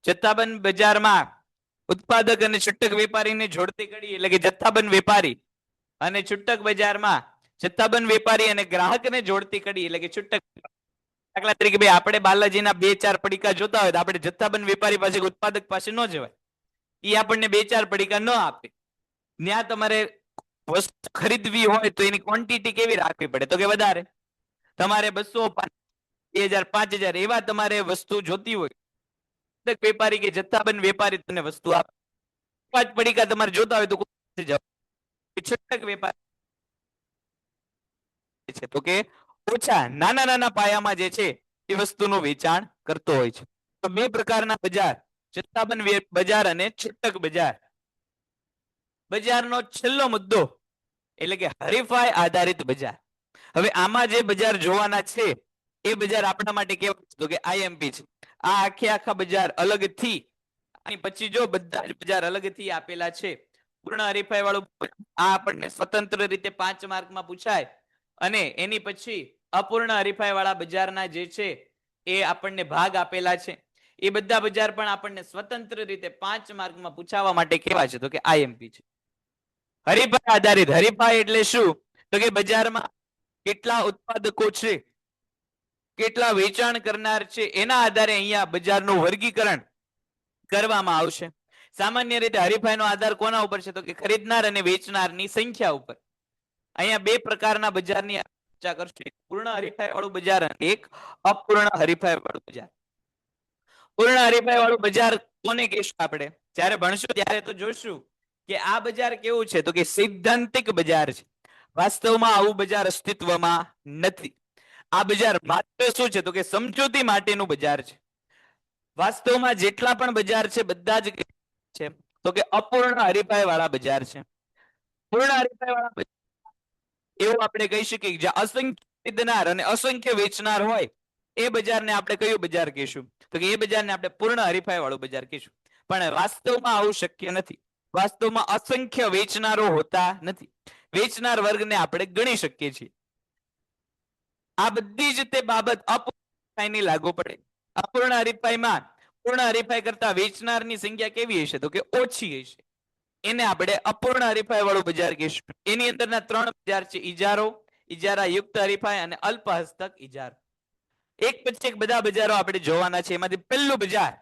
જથ્થાબંધ બજારમાં ઉત્પાદક અને છૂટક વેપારીને જોડતી કડી એટલે કે જથ્થાબંધ વેપારી, અને છૂટક બજારમાં જથ્થાબંધ વેપારી અને ગ્રાહકને જોડતી કડી એટલે કે છૂટક. દાખલા તરીકે ભાઈ આપણે બાલાજીના 2-4 પડીકા જોતા હોય તો આપણે જથ્થાબંધ વેપારી પાસે ઉત્પાદક પાસે ન જવાય. એ આપણને 2-4 પડીકા ન આપે. ત્યાં તમારે વસ્તુ ખરીદવી હોય તો એની ક્વોન્ટિટી કેવી રાખવી પડે? તો કે વધારે. તમારે 200, 2000, 5000 એવા તમારે વસ્તુ જોતી હોય, વેપારી કે જથ્થાબંધ વેપારી તમને વસ્તુ આપે. 5 પડીકા તમારે જોતા હોય તો છૂટક વેપારી છે તો કે ઓછા નાના નાના પાયામાં જે છે એ વસ્તુનું વેચાણ કરતો હોય છે. તો બે પ્રકારના બજાર, જથ્થાબંધ બજાર અને છૂટક બજાર. બજારનો છેલ્લો મુદ્દો એટલે કે હરીફાઈ આધારિત બજાર. હવે આમાં જે બજાર જોવાના છે એ બજાર આપણા માટે કેવા છે? તો કે આઈએમપી છે. આ આખા બજાર અલગથી, અને પછી જો બધા જ બજાર અલગથી આપેલા છે. પૂર્ણ હરીફાઈ વાળું આ આપણને સ્વતંત્ર રીતે 5 માર્કમાં પૂછાય, અને એની પછી અપૂર્ણ હરીફાઈ વાળા બજારના જે છે એ આપણને ભાગ આપેલા છે. એ બધા બજાર પણ આપણને સ્વતંત્ર રીતે 5 માર્કમાં પૂછાવા માટે કેવા છે? તો કે આઈએમપી છે. હરીફાઈ આધારિત, હરીફાઈ એટલે શું? તો કે બજારમાં કેટલા ઉત્પાદકો છે, કેટલા વેચાણ કરનાર છે, એના આધારે અહીંયા બજારનું વર્ગીકરણ કરવામાં આવશે. સામાન્ય રીતે હરીફાઈનો આધાર કોના ઉપર છે? તો કે ખરીદનાર અને વેચનારની સંખ્યા ઉપર. અહીંયા બે પ્રકારના બજારની ચર્ચા કરશું, એક પૂર્ણ હરીફાઈ વાળું બજાર અને એક અપૂર્ણ હરીફાઈ વાળું બજાર. પૂર્ણ હરીફાઈ વાળું બજાર કોને કહેશું? આપણે જ્યારે ભણશું ત્યારે તો જોઈશું કે આ બજાર કેવું છે? તો કે સૈદ્ધાંતિક બજાર છે. વાસ્તવમાં આવું બજાર અસ્તિત્વમાં નથી. આ બજાર માત્ર શું છે? તો કે સમજૂતી માટેનું બજાર છે. વાસ્તવમાં જેટલા પણ બજાર છે બધા જ છે તો કે અપૂર્ણ હરીફાઈ વાળા બજાર છે. પૂર્ણ હરીફાઈ વાળા બજાર એવું આપણે કહી શકીએ કે જ્યાં અસંખ્ય ખરીદનાર અને અસંખ્ય વેચનાર હોય એ બજારને આપણે કયું બજાર કહીશું? તો કે એ બજારને આપણે પૂર્ણ હરીફાઈ વાળું બજાર કહીશું. પણ વાસ્તવમાં આવું શક્ય નથી. વાસ્તવમાં અસંખ્ય વેચનારો હોતા નથી. વેચનાર વર્ગને આપણે ગણી શકીએ છીએ. આ બધી જ તે બાબત અપૂર્ણ લાગુ પડે. અપૂર્ણ હરીફાઈમાં પૂર્ણ હરીફાઈ કરતા વેચનારની સંખ્યા કેવી હશે? તો કે ઓછી હશે. એને આપણે અપૂર્ણ હરીફાઈ વાળું બજાર કહીશું. એની અંદરના 3 બજાર છે: ઇજારો, ઇજારા યુક્ત હરીફાઈ અને અલ્પ હસ્તક ઇજારો. એક પછી એક બધા બજારો આપણે જોવાના છે. એમાંથી પહેલું બજાર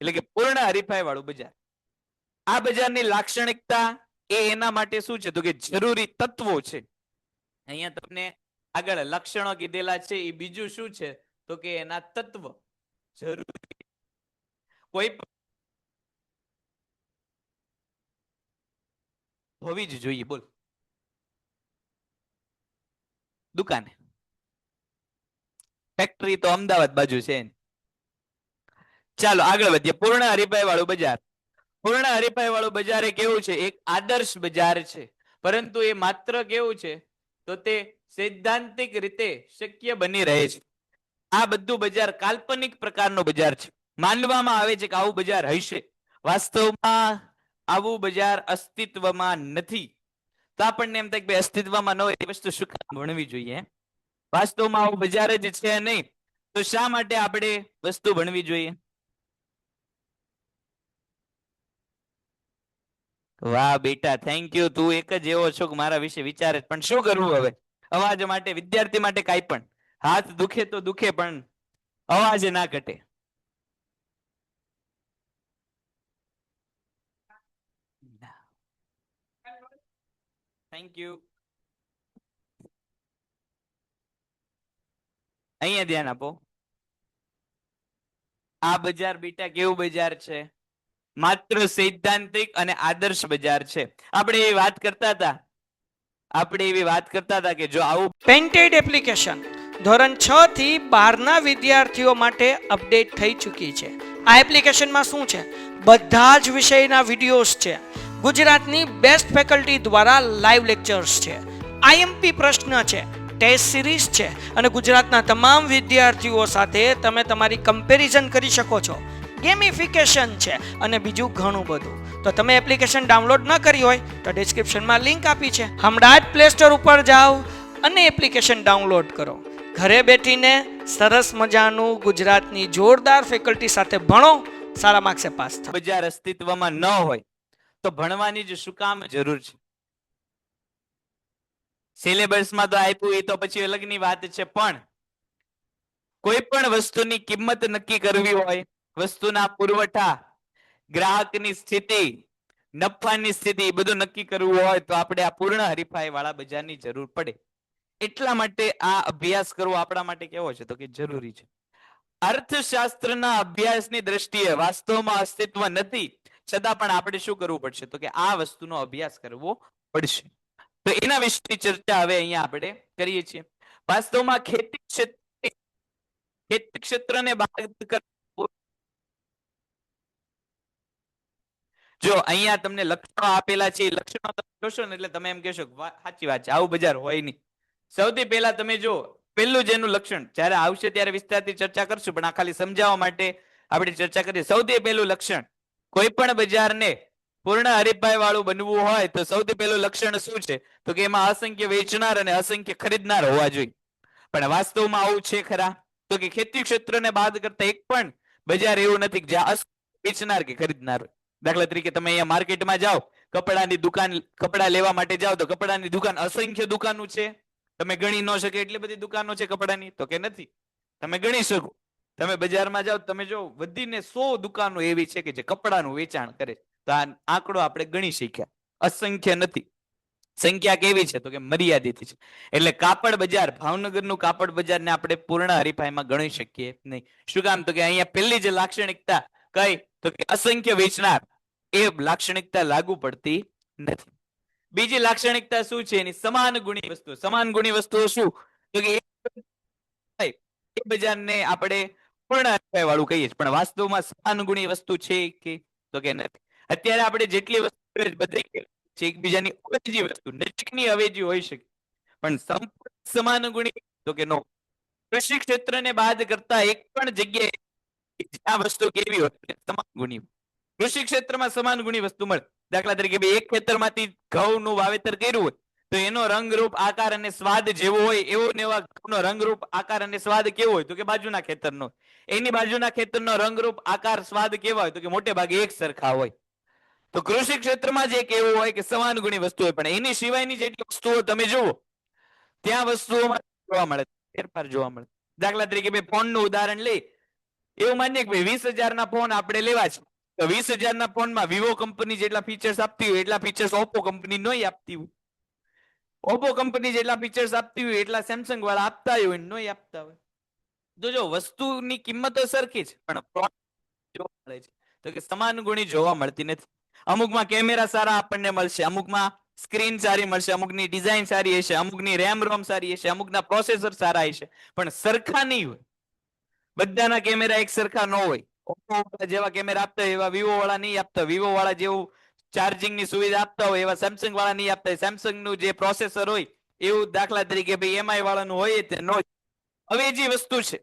એટલે કે પૂર્ણ હરીફાઈ વાળું બજાર. આ બજારની લાક્ષણિકતા એ એના માટે શું છે? તો કે જરૂરી તત્વો છે. અહીંયા તમને આગળ લક્ષણો કીધેલા છે, એ બીજું શું છે? તો કે એના તત્વ જરૂરી. કોઈ હોવી જ જોઈએ. બોલ દુકાને, ફેક્ટરી તો અમદાવાદ બાજુ છે. ચાલો આગળ વધીએ. પૂર્ણ હરીફાઈ વાળું બજાર. પૂર્ણ હરીફાઈ વાળું બજાર એ કેવું છે? એક આદર્શ બજાર છે. પરંતુ એ માત્ર કેવું છે? તો તે સૈદ્ધાંતિક રીતે શક્ય બની રહે છે. આ બધું બજાર કાલ્પનિક પ્રકારનું બજાર છે. માનવામાં આવે છે કે આવું બજાર હશે. વાસ્તવમાં આવું બજાર અસ્તિત્વમાં નથી. તો આપણને એમ થાય કે અસ્તિત્વમાં ન હોય એ વસ્તુ શું કામ ભણવી જોઈએ? વાસ્તવમાં આવું બજાર જ છે નહીં, તો શા માટે આપણે વસ્તુ ભણવી જોઈએ? વાહ બેટા, થેન્ક યુ. તું એક જ એવો છો કે મારા વિશે વિચારે. પણ શું કરવું હવે? અવાજ માટે, વિદ્યાર્થી માટે કાંઈ પણ. હાથ દુખે તો દુખે, પણ અવાજ ના ઘટે. Thank you. અહીંયા ધ્યાન આપો. આ બજાર બેટા કેવું બજાર છે? માત્ર સૈદ્ધાંતિક અને આદર્શ બજાર છે. આપણે એવી વાત કરતા હતા કે જો આવું પેન્ટેડ એપ્લિકેશન ધોરણ 6 થી 12 ના વિદ્યાર્થીઓ માટે અપડેટ થઈ ચૂકી છે. આ એપ્લિકેશનમાં શું છે? બધા જ વિષયના વિડીયોઝ છે. ગુજરાતની બેસ્ટ ફેકલ્ટી દ્વારા લાઈવ લેક્ચર્સ છે. આઈએમપી પ્રશ્ન છે, ટેસ્ટ સિરીઝ છે અને ગુજરાતના તમામ વિદ્યાર્થીઓ સાથે તમે તમારી કમ્પેરિઝન કરી શકો છો. ગેમિફિકેશન છે અને બીજું ઘણું બધું. તો તમે એપ્લિકેશન ડાઉનલોડ ન કરી હોય તો ડિસ્ક્રિપ્શનમાં લિંક આપી છે. હમણાં જ પ્લે સ્ટોર ઉપર જાઓ અને એપ્લિકેશન ડાઉનલોડ કરો. ઘરે બેઠીને સરસ મજાનું ગુજરાતની જોરદાર ફેકલ્ટી સાથે ભણો, સારા માર્ક્સે પાસ થાઓ. બજાર અસ્તિત્વમાં ન હોય તો ભણવાની જ શું કામ જરૂર છે? સિલેબસમાં તો આપ્યું એ તો પછી અલગની વાત છે, પણ કોઈ પણ વસ્તુની કિંમત નક્કી કરવી હોય, વસ્તુના પુરવઠા, ગ્રાહકની સ્થિતિ, નફાની સ્થિતિ બધું નક્કી કરવું હોય તો આપણે આ પૂર્ણ હરીફાઈ વાળા બજારની જરૂર પડે. એટલા માટે આ અભ્યાસ કરવો આપણા માટે કેવો છે? તો કે જરૂરી છે. અર્થશાસ્ત્રના અભ્યાસની દ્રષ્ટિએ વાસ્તવમાં અસ્તિત્વ નથી, છતાં પણ આપણે શું કરવું પડશે? તો કે આ વસ્તુનો અભ્યાસ કરવો પડશે. તો એના વિશે ચર્ચા હવે અહીંયા આપણે કરીએ છીએ. વાસ્તવમાં ખેતી ક્ષેત્રને જો અહીંયા તમને લક્ષણો આપેલા છે, લક્ષણો તમે જોશો ને એટલે તમે એમ કહેશો સાચી વાત છે, આવું બજાર હોય નહીં. સૌથી પહેલા તમે જો પહેલું જેનું લક્ષણ જ્યારે આવશે ત્યારે વિસ્તારથી ચર્ચા કરશું, પણ આ ખાલી સમજાવવા માટે આપણે ચર્ચા કરીએ. સૌથી પહેલું લક્ષણ, કોઈ પણ બજારને પૂર્ણ હરીફાઈ વાળું બનવું હોય તો સૌથી પહેલું લક્ષણ શું છે? તો કે એમાં અસંખ્ય વેચનાર અને અસંખ્ય ખરીદનાર હોવા જોઈએ. પણ વાસ્તવમાં આવું છે ખરા? તો કે ખેતી ક્ષેત્રને બાદ કરતા એક પણ બજાર એવું નથી કે જ્યાં વેચનાર કે ખરીદનાર હોય. દાખલા તરીકે તમે અહીંયા માર્કેટમાં જાઓ, કપડાની દુકાન, કપડા લેવા માટે જાઓ તો કપડાની દુકાન અસંખ્ય દુકાનો છે. તમે ગણી ન શકે એટલી બધી દુકાનો છે કપડાની? તો કે નથી. તમે ગણી શકો. તમે બજારમાં જાઓ તમે જો વધીને 100 દુકાનો એવી છે કે જે કપડાનું વેચાણ કરે. તો આ આંકડો આપણે ગણી શક્યા, અસંખ્ય નથી. સંખ્યા કેવી છે? તો કે મર્યાદિત છે. એટલે કાપડ બજાર, ભાવનગરનું કાપડ બજારને આપણે પૂર્ણ હરીફાઈમાં ગણી શકીએ નહીં. શું કામ? તો કે અહીંયા પહેલી જે લાક્ષણિકતા કઈ? તો કે અસંખ્ય વેચનાર, એ લાક્ષણિકતા લાગુ પડતી નથી. બીજી લાક્ષણિકતા શું છે એની? સમાન ગુણી વસ્તુ. સમાન ગુણી વસ્તુઓ શું? તો કે એ બજારને આપણે પૂર્ણ હરીફાઈ વાળું કહીએ છીએ, પણ વાસ્તવમાં સમાન ગુણી વસ્તુ છે કે? તો કે નથી. અત્યારે આપણે જેટલી વસ્તુ બધી એકબીજાની અવેજી વસ્તુ, નજીકની અવેજી હોઈ શકે, પણ સંપૂર્ણ સમાન ગુણી તો કે નો. કૃષિ ક્ષેત્રને બાદ કરતા એક પણ જગ્યાએ જ્યાં વસ્તુ કેવી હોય? સમાન ગુણી. કૃષિ ક્ષેત્રમાં સમાન ગુણી વસ્તુ મળે. દાખલા તરીકે એક ખેતરમાંથી ઘઉંનું વાવેતર કર્યું હોય તો એનો રંગરૂપ, આકાર અને સ્વાદ જેવો હોય એવો ને એવા ઘઉંનો રંગરૂપ, આકાર અને સ્વાદ કેવો હોય? તો કે બાજુના ખેતરનો. એની બાજુના ખેતરનો રંગરૂપ, આકાર, સ્વાદ કેવા હોય? તો કે મોટે ભાગે એક સરખા હોય. તો કૃષિ ક્ષેત્રમાં જે કેવું હોય કે સમાન ગુણી વસ્તુ હોય, પણ એની સિવાયની જેટલી વસ્તુઓ તમે જુઓ ત્યાં વસ્તુઓમાં જોવા મળે, ફેરફાર જોવા મળે. દાખલા તરીકે ભાઈ ફોનનું ઉદાહરણ લઈ, એવું માનીએ કે 20,000 ના ફોન આપણે લેવા છે, તો 20,000 ના ફોનમાં વિવો કંપની જેટલા ફીચર્સ આપતી હોય એટલા ફીચર્સ ઓપ્પો કંપની નહીં આપતી હોય. ઓપ્પો કંપની જેટલા ફીચર્સ આપતી હોય એટલા સેમસંગ વાળા આપતા હોય નહીં આપતા હોય. તો જો વસ્તુની કિંમતો સરખી છે પણ જોવા મળે છે તો કે સમાન ગુણી જોવા મળતી નથી. અમુકમાં કેમેરા સારા આપણને મળશે, અમુકમાં સ્ક્રીન સારી મળશે, અમુકની ડિઝાઇન સારી હશે, અમુકની રેમ રોમ સારી હશે, અમુકના પ્રોસેસર સારા હશે, પણ સરખા નહીં હોય. બધાના કેમેરા એક સરખા ન હોય. ઓપ્પો જેવા કેમેરા આપતા હોય એવા વિવો વાળા નહીં આપતા. વિવો વાળા જેવું ચાર્જિંગની સુવિધા આપતા હોય એવા સેમસંગ વાળા નહીં આપતા. સેમસંગનું જે પ્રોસેસર હોય એવું દાખલા તરીકે ભાઈ એમઆઈ વાળાનું હોય તે નો. હવે જે વસ્તુ છે,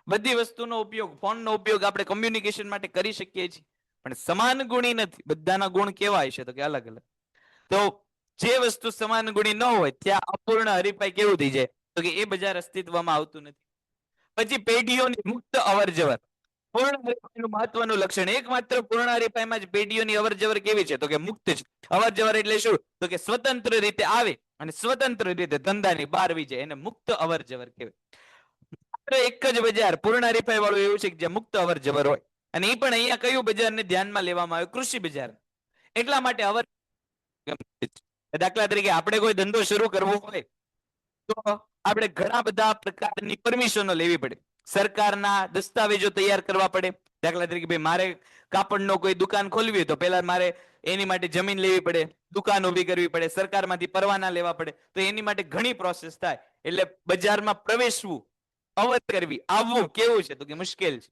બધી વસ્તુનો ઉપયોગ, ફોનનો ઉપયોગ આપણે કમ્યુનિકેશન માટે કરી શકીએ છીએ, પણ સમાન ગુણી નથી. બધાના ગુણ કેવા હશે? તો કે અલગ અલગ. તો જે વસ્તુ સમાન ગુણી ન હોય ત્યાં અપૂર્ણ હરીફાઈ કેવું થઈ જાય? તો કે એ બજાર અસ્તિત્વમાં આવતું નથી. પછી પેઢીઓની મુક્ત અવર જવર, પૂર્ણ હરીફાઈનું મહત્વનું લક્ષણ. એકમાત્ર પૂર્ણ હરીફાઈમાં જ પેઢીઓની અવર જવર કેવી છે? તો કે મુક્ત છે. અવર જવર એટલે શું? તો કે સ્વતંત્ર રીતે આવે અને સ્વતંત્ર રીતે ધંધાની બહાર આવી જાય, એને મુક્ત અવર જવર કહેવાય. એક જ બજાર પૂર્ણ હરીફાઈ વાળું એવું છે કે જ્યાં મુક્ત અવર જવર હોય, અને એ પણ અહીંયા કયું બજારને ધ્યાનમાં લેવામાં આવે? કૃષિ બજાર. એટલા માટે અવર, દાખલા તરીકે આપણે કોઈ ધંધો શરૂ કરવો હોય તો આપણે ઘણા બધા પ્રકારની પરમિશનો લેવી પડે, સરકારના દસ્તાવેજો તૈયાર કરવા પડે. દાખલા તરીકે ભાઈ મારે કાપડનો કોઈ દુકાન ખોલવી હોય તો પહેલા મારે એની માટે જમીન લેવી પડે, દુકાન ઊભી કરવી પડે, સરકારમાંથી પરવાના લેવા પડે, તો એની માટે ઘણી પ્રોસેસ થાય. એટલે બજારમાં પ્રવેશવું, અવર કરવી, આવવું કેવું છે? તો કે મુશ્કેલ છે.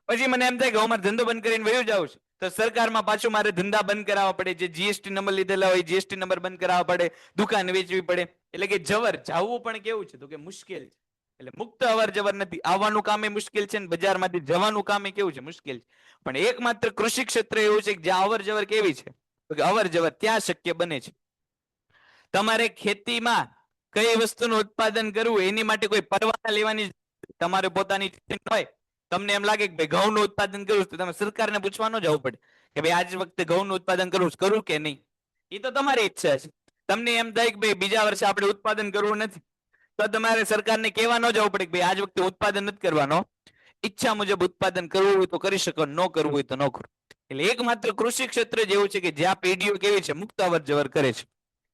પછી મને એમ થાય કે હું મારો ધંધો બંધ કરીને વયો જાઉં છું, તો સરકારમાં પાછું મારે ધંધા બંધ કરાવવા પડે, જે જીએસટી નંબર લીધેલા હોય જીએસટી નંબર બંધ કરાવવા પડે, દુકાન વેચવી પડે. એટલે કે જવર જાવું પણ કેવું છે? તો કે મુશ્કેલ છે. એટલે મુક્ત અવર જવર નથી, આવવાનું કામ એ મુશ્કેલ છે, ને બજારમાંથી જવાનું કામ એ કેવું છે? મુશ્કેલ છે. પણ એકમાત્ર કૃષિ ક્ષેત્ર એવું છે કે જ્યાં અવર જવર કેવી છે? તો કે અવર જવર ત્યાં શક્ય બને છે. તમારે ખેતીમાં કઈ વસ્તુનું ઉત્પાદન કરવું એની માટે કોઈ પરવાના લેવાની, તમારે પોતાની હોય, તમને એમ લાગે કે ભાઈ ઘઉંનું ઉત્પાદન કરવું તો તમે સરકારને પૂછવા ન જવું પડે કે ભાઈ આજ વખતે ઘઉંનું ઉત્પાદન કરું કે નહીં. એ તો તમારી ઈચ્છા છે. તમને એમ થાય કે ભાઈ બીજા વર્ષે આપણે ઉત્પાદન કરવું નથી, તો તમારે સરકારને કહેવા ન જવું પડે કે ભાઈ આજ વખતે ઉત્પાદન નથી કરવાનો, ઈચ્છા મુજબ ઉત્પાદન કરવું હોય તો કરી શકો, ન કરવું હોય તો ન કરો. એટલે એકમાત્ર કૃષિ ક્ષેત્ર જેવું છે કે જ્યાં પેઢીઓ કેવી છે? મુક્ત અવર જવર કરે છે.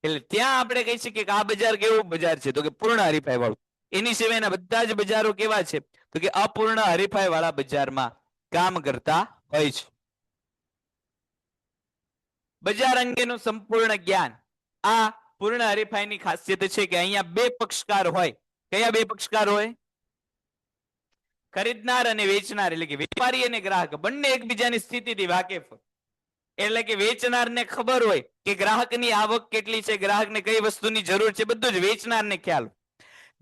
એટલે ત્યાં આપણે કહી શકીએ કે આ બજાર કેવું બજાર છે? તો કે પૂર્ણ હરીફાઈ વાળું. એની સિવાયના બધા જ બજારો કેવા છે? તો કે અપૂર્ણ હરીફાઈ વાળા બજારમાં કામ કરતા હોય છે. બજાર અંગેનું સંપૂર્ણ જ્ઞાન, આ પૂર્ણ હરીફાઈની ખાસિયત છે કે અહીંયા બે પક્ષકાર હોય. કયા બે પક્ષકાર હોય? ખરીદનાર અને વેચનાર, એટલે કે વેપારી અને ગ્રાહક બંને એકબીજાની સ્થિતિથી વાકેફ. એટલે કે વેચનારને ખબર હોય કે ગ્રાહકની આવક કેટલી છે, ગ્રાહકને કઈ વસ્તુની જરૂર છે, બધું જ વેચનારને ખ્યાલ.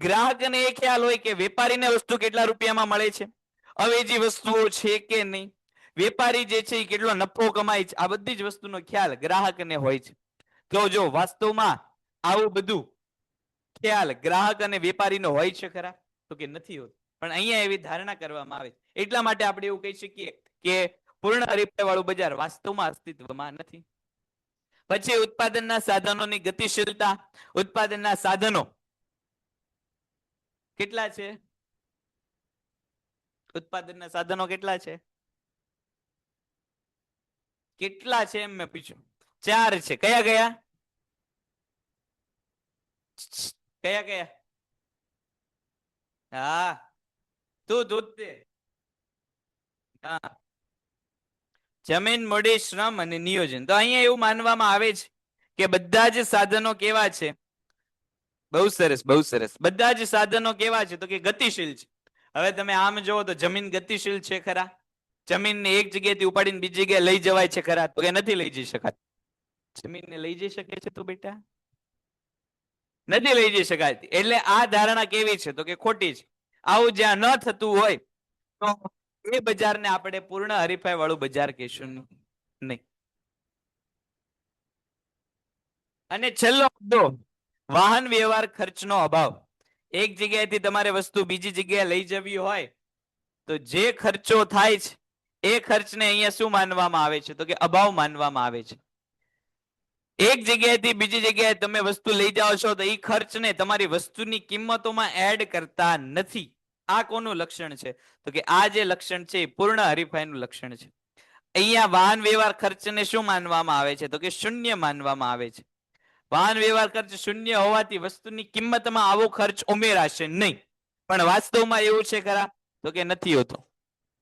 ગ્રાહકને એ ખ્યાલ હોય કે વેપારીને વસ્તુ કેટલા રૂપિયામાં મળે છે, અવેજી વસ્તુઓ છે કે નહીં, વેપારી જે છે એ કેટલો નફો કમાય છે, આ બધી જ વસ્તુનો ખ્યાલ ગ્રાહકને હોય છે. તો જો વાસ્તવમાં આવું બધું ખ્યાલ ગ્રાહક અને વેપારીનો હોય છે ખરા? તો કે નથી હોતું. પણ અહીંયા એવી ધારણા કરવામાં આવે, એટલા માટે આપણે એવું કહી શકીએ કે પૂર્ણ હરીફાઈ વાળું બજાર વાસ્તવમાં અસ્તિત્વમાં નથી. પછી ઉત્પાદનના સાધનોની ગતિશીલતા. ઉત્પાદનના સાધનો કેટલા છે? ઉત્પાદનના સાધનો કેટલા છે? કેટલા છે એમ મેં પૂછ્યું. 4 છે. કયા કયા? કયા કયા? હા, તું દૂધ. હા, જમીન, મૂડી, શ્રમ અને નિયોજન. તો અહીંયા એવું માનવામાં આવે છે કે બધા જ સાધનો કેવા છે? બહુ સરસ, બહુ સરસ. બધા જ સાધનો કેવા છે? તો કે ગતિશીલ છે. હવે તમે આમ જોવો તો જમીન ગતિશીલ છે ખરા? જમીનને એક જગ્યાએથી ઉપાડીને બીજી જગ્યાએ લઈ જવાય છે ખરા? તો કે નથી લઈ જઈ શકાય. જમીનને લઈ જઈ શકે છે તો બેટા? નથી લઈ જઈ શકાતી. એટલે આ ધારણા કેવી છે? તો કે ખોટી છે. આવું જ્યાં ન થતું હોય તો એ બજારને આપણે પૂર્ણ હરીફાઈ વાળું બજાર કહેશું નહીં. અને છેલ્લો મુદ્દો, વાહન વ્યવહાર ખર્ચનો અભાવ. એક જગ્યાએથી તમારે વસ્તુ બીજી જગ્યાએ લઈ જવી હોય તો જે ખર્ચો થાય છે એ ખર્ચને અહીંયા શું માનવામાં આવે છે? તો કે અભાવ માનવામાં આવે છે. એક જગ્યાએથી બીજી જગ્યાએ તમે વસ્તુ લઈ જાઓ છો તો એ ખર્ચને તમારી વસ્તુની કિંમતોમાં એડ કરતા નથી. આ કોનું લક્ષણ છે? તો કે આ જે લક્ષણ છે એ પૂર્ણ હરીફાઈનું લક્ષણ છે. અહીંયા વાહન વ્યવહાર ખર્ચને શું માનવામાં આવે છે? તો કે શૂન્ય માનવામાં આવે છે. વાહન વ્યવહાર ખર્ચ શૂન્ય હોવાથી વસ્તુની કિંમતમાં આવો ખર્ચ ઉમેરાશે નહીં. પણ વાસ્તવમાં એવું છે ખરા? તો કે નથી હોતું.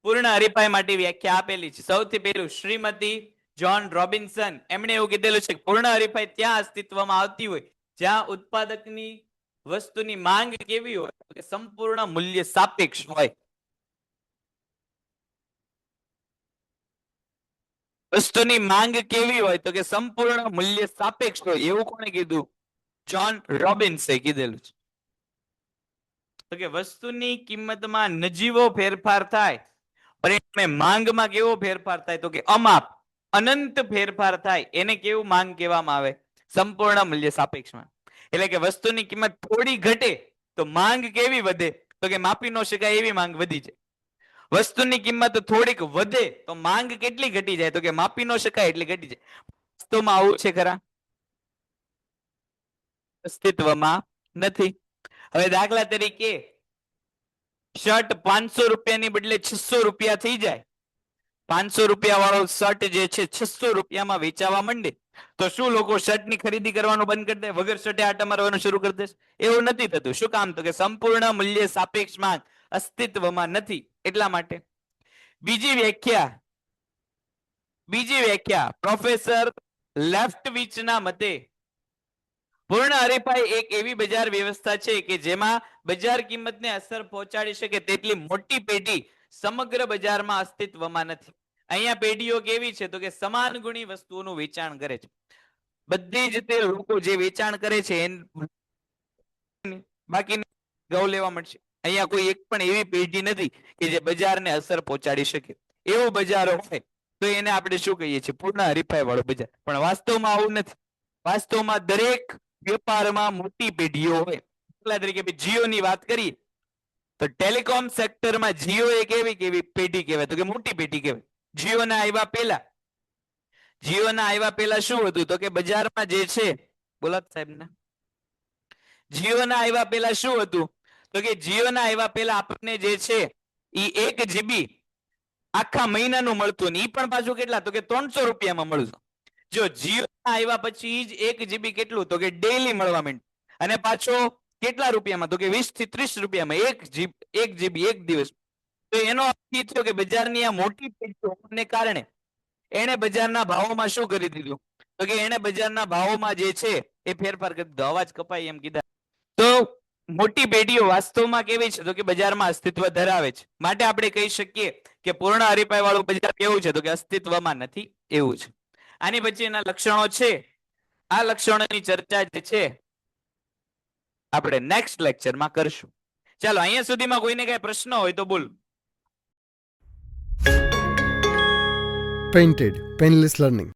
પૂર્ણ હરીફાઈ માટે વ્યાખ્યા આપેલી છે. સૌથી પહેલું શ્રીમતી જ્હોન રોબિન્સન, એમણે એવું કીધેલું છે કે પૂર્ણ હરીફાઈ ત્યાં અસ્તિત્વમાં આવતી હોય જ્યાં ઉત્પાદકની વસ્તુની માંગ કેવી હોય? તો કે સંપૂર્ણ મૂલ્ય સાપેક્ષ હોય. વસ્તુની માંગ કેવી હોય? તો કે સંપૂર્ણ મૂલ્ય સાપેક્ષ હોય. એવું કોણે કીધું? જ્હોન રોબિન્સે કીધેલું છે. તો કે વસ્તુની કિંમતમાં નજીવો ફેરફાર થાય, પરિણામે માંગમાં કેવો ફેરફાર થાય? તો કે અમાપ, અનંત ફેરફાર થાય, એને કેવું માંગ કહેવામાં આવે? સંપૂર્ણ મૂલ્ય સાપેક્ષમાં. એટલે કે વસ્તુની કિંમત થોડી ઘટે તો માંગ કેવી વધે? તો કે માપી ન શકાય એવી માંગ વધી જાય. વસ્તુની કિંમત થોડીક વધે તો માંગ કેટલી ઘટી જાય? તો કે માપી ન શકાય એટલી ઘટી જાય. વાસ્તવમાં આવું છે ખરા? અસ્તિત્વમાં નથી. હવે દાખલા તરીકે શર્ટ 500 રૂપિયાની બદલે 600 રૂપિયા થઈ જાય, 500 રૂપિયા વાળો શર્ટ જે છે 600 રૂપિયામાં વેચાવા માંડે, તો શું લોકો શર્ટની ખરીદી કરવાનું બંધ કરી દે, વગર શર્ટે આટા મારવાનું શરૂ કરી દેશે? એવું નથી થતું. શું કામ? તો કે સંપૂર્ણ મૂલ્ય સાપેક્ષ માંગ અસ્તિત્વમાં નથી, એટલા માટે. બીજી વ્યાખ્યા પ્રોફેસર લેફ્ટવિચના મતે પૂર્ણ હરીફાઈ એક એવી બજાર વ્યવસ્થા છે કે જેમાં બજાર કિંમતને અસર પહોંચાડી શકે તેટલી મોટી પેઢી સમગ્ર બજારમાં અસ્તિત્વમાં નથી. અહીંયા પેઢીઓ કેવી છે? તો કે સમાન ગુણી વસ્તુઓનું વેચાણ કરે છે. બધી જ તે લોકો જે વેચાણ કરે છે બાકી ગૌ લેવા મળશે. અહીંયા કોઈ એક પણ એવી પેઢી નથી કે જે બજારને અસર પહોંચાડી શકે. એવું બજાર હોય તો એને આપણે શું કહીએ છીએ? પૂર્ણ હરીફાઈ વાળું બજાર. પણ વાસ્તવમાં આવું નથી. વાસ્તવમાં દરેક વેપારમાં મોટી પેઢીઓ હોય. દાખલા તરીકે જીઓની વાત કરીએ તો ટેલિકોમ સેક્ટરમાં જીઓ એક એવી પેઢી કહેવાય, તો કે મોટી પેઢી કહેવાય. જીઓના આવ્યા પહેલા શું હતું? તો કે બજારમાં જે છે, બોલા સાહેબ ને, જીઓના આવ્યા પહેલા શું હતું? તો કે જીઓના આવ્યા પહેલા આપણને જે છે એ 1 GB આખા મહિનાનું મળતું, ને એ પણ પાછું કેટલા? તો કે 300 રૂપિયામાં મળતું. જો જીઓ આવ્યા પછી જ 1 GB કેટલું? તો કે ડેઈલી મળવા માંડ્યું. અને પાછો કેટલા રૂપિયામાં? તો કે 20 થી 30 રૂપિયામાં 1 GB એક દિવસ. તો એનો અર્થ એ થયો કે બજારની આ મોટી પેઢીઓ હોવાને કારણે એને બજારના ભાવોમાં શું કરી દીધું? તો કે એને બજારના ભાવોમાં જે છે એ ફેરફાર કરી દીધો. અવાજ કપાય એમ કીધા. તો મોટી પેઢીઓ વાસ્તવમાં કેવી છે? તો કે બજારમાં અસ્તિત્વ ધરાવે છે. માટે આપણે કહી શકીએ કે પૂર્ણ હરીફાઈ વાળું બજાર કેવું છે? તો કે અસ્તિત્વમાં નથી, એવું છે. આની પછી એના લક્ષણો છે. આ લક્ષણોની ચર્ચા જે છે આપણે નેક્સ્ટ લેક્ચરમાં કરશું. ચાલો, અહીંયા સુધીમાં કોઈને કઈ પ્રશ્ન હોય તો બોલ. Painted Painless Learning.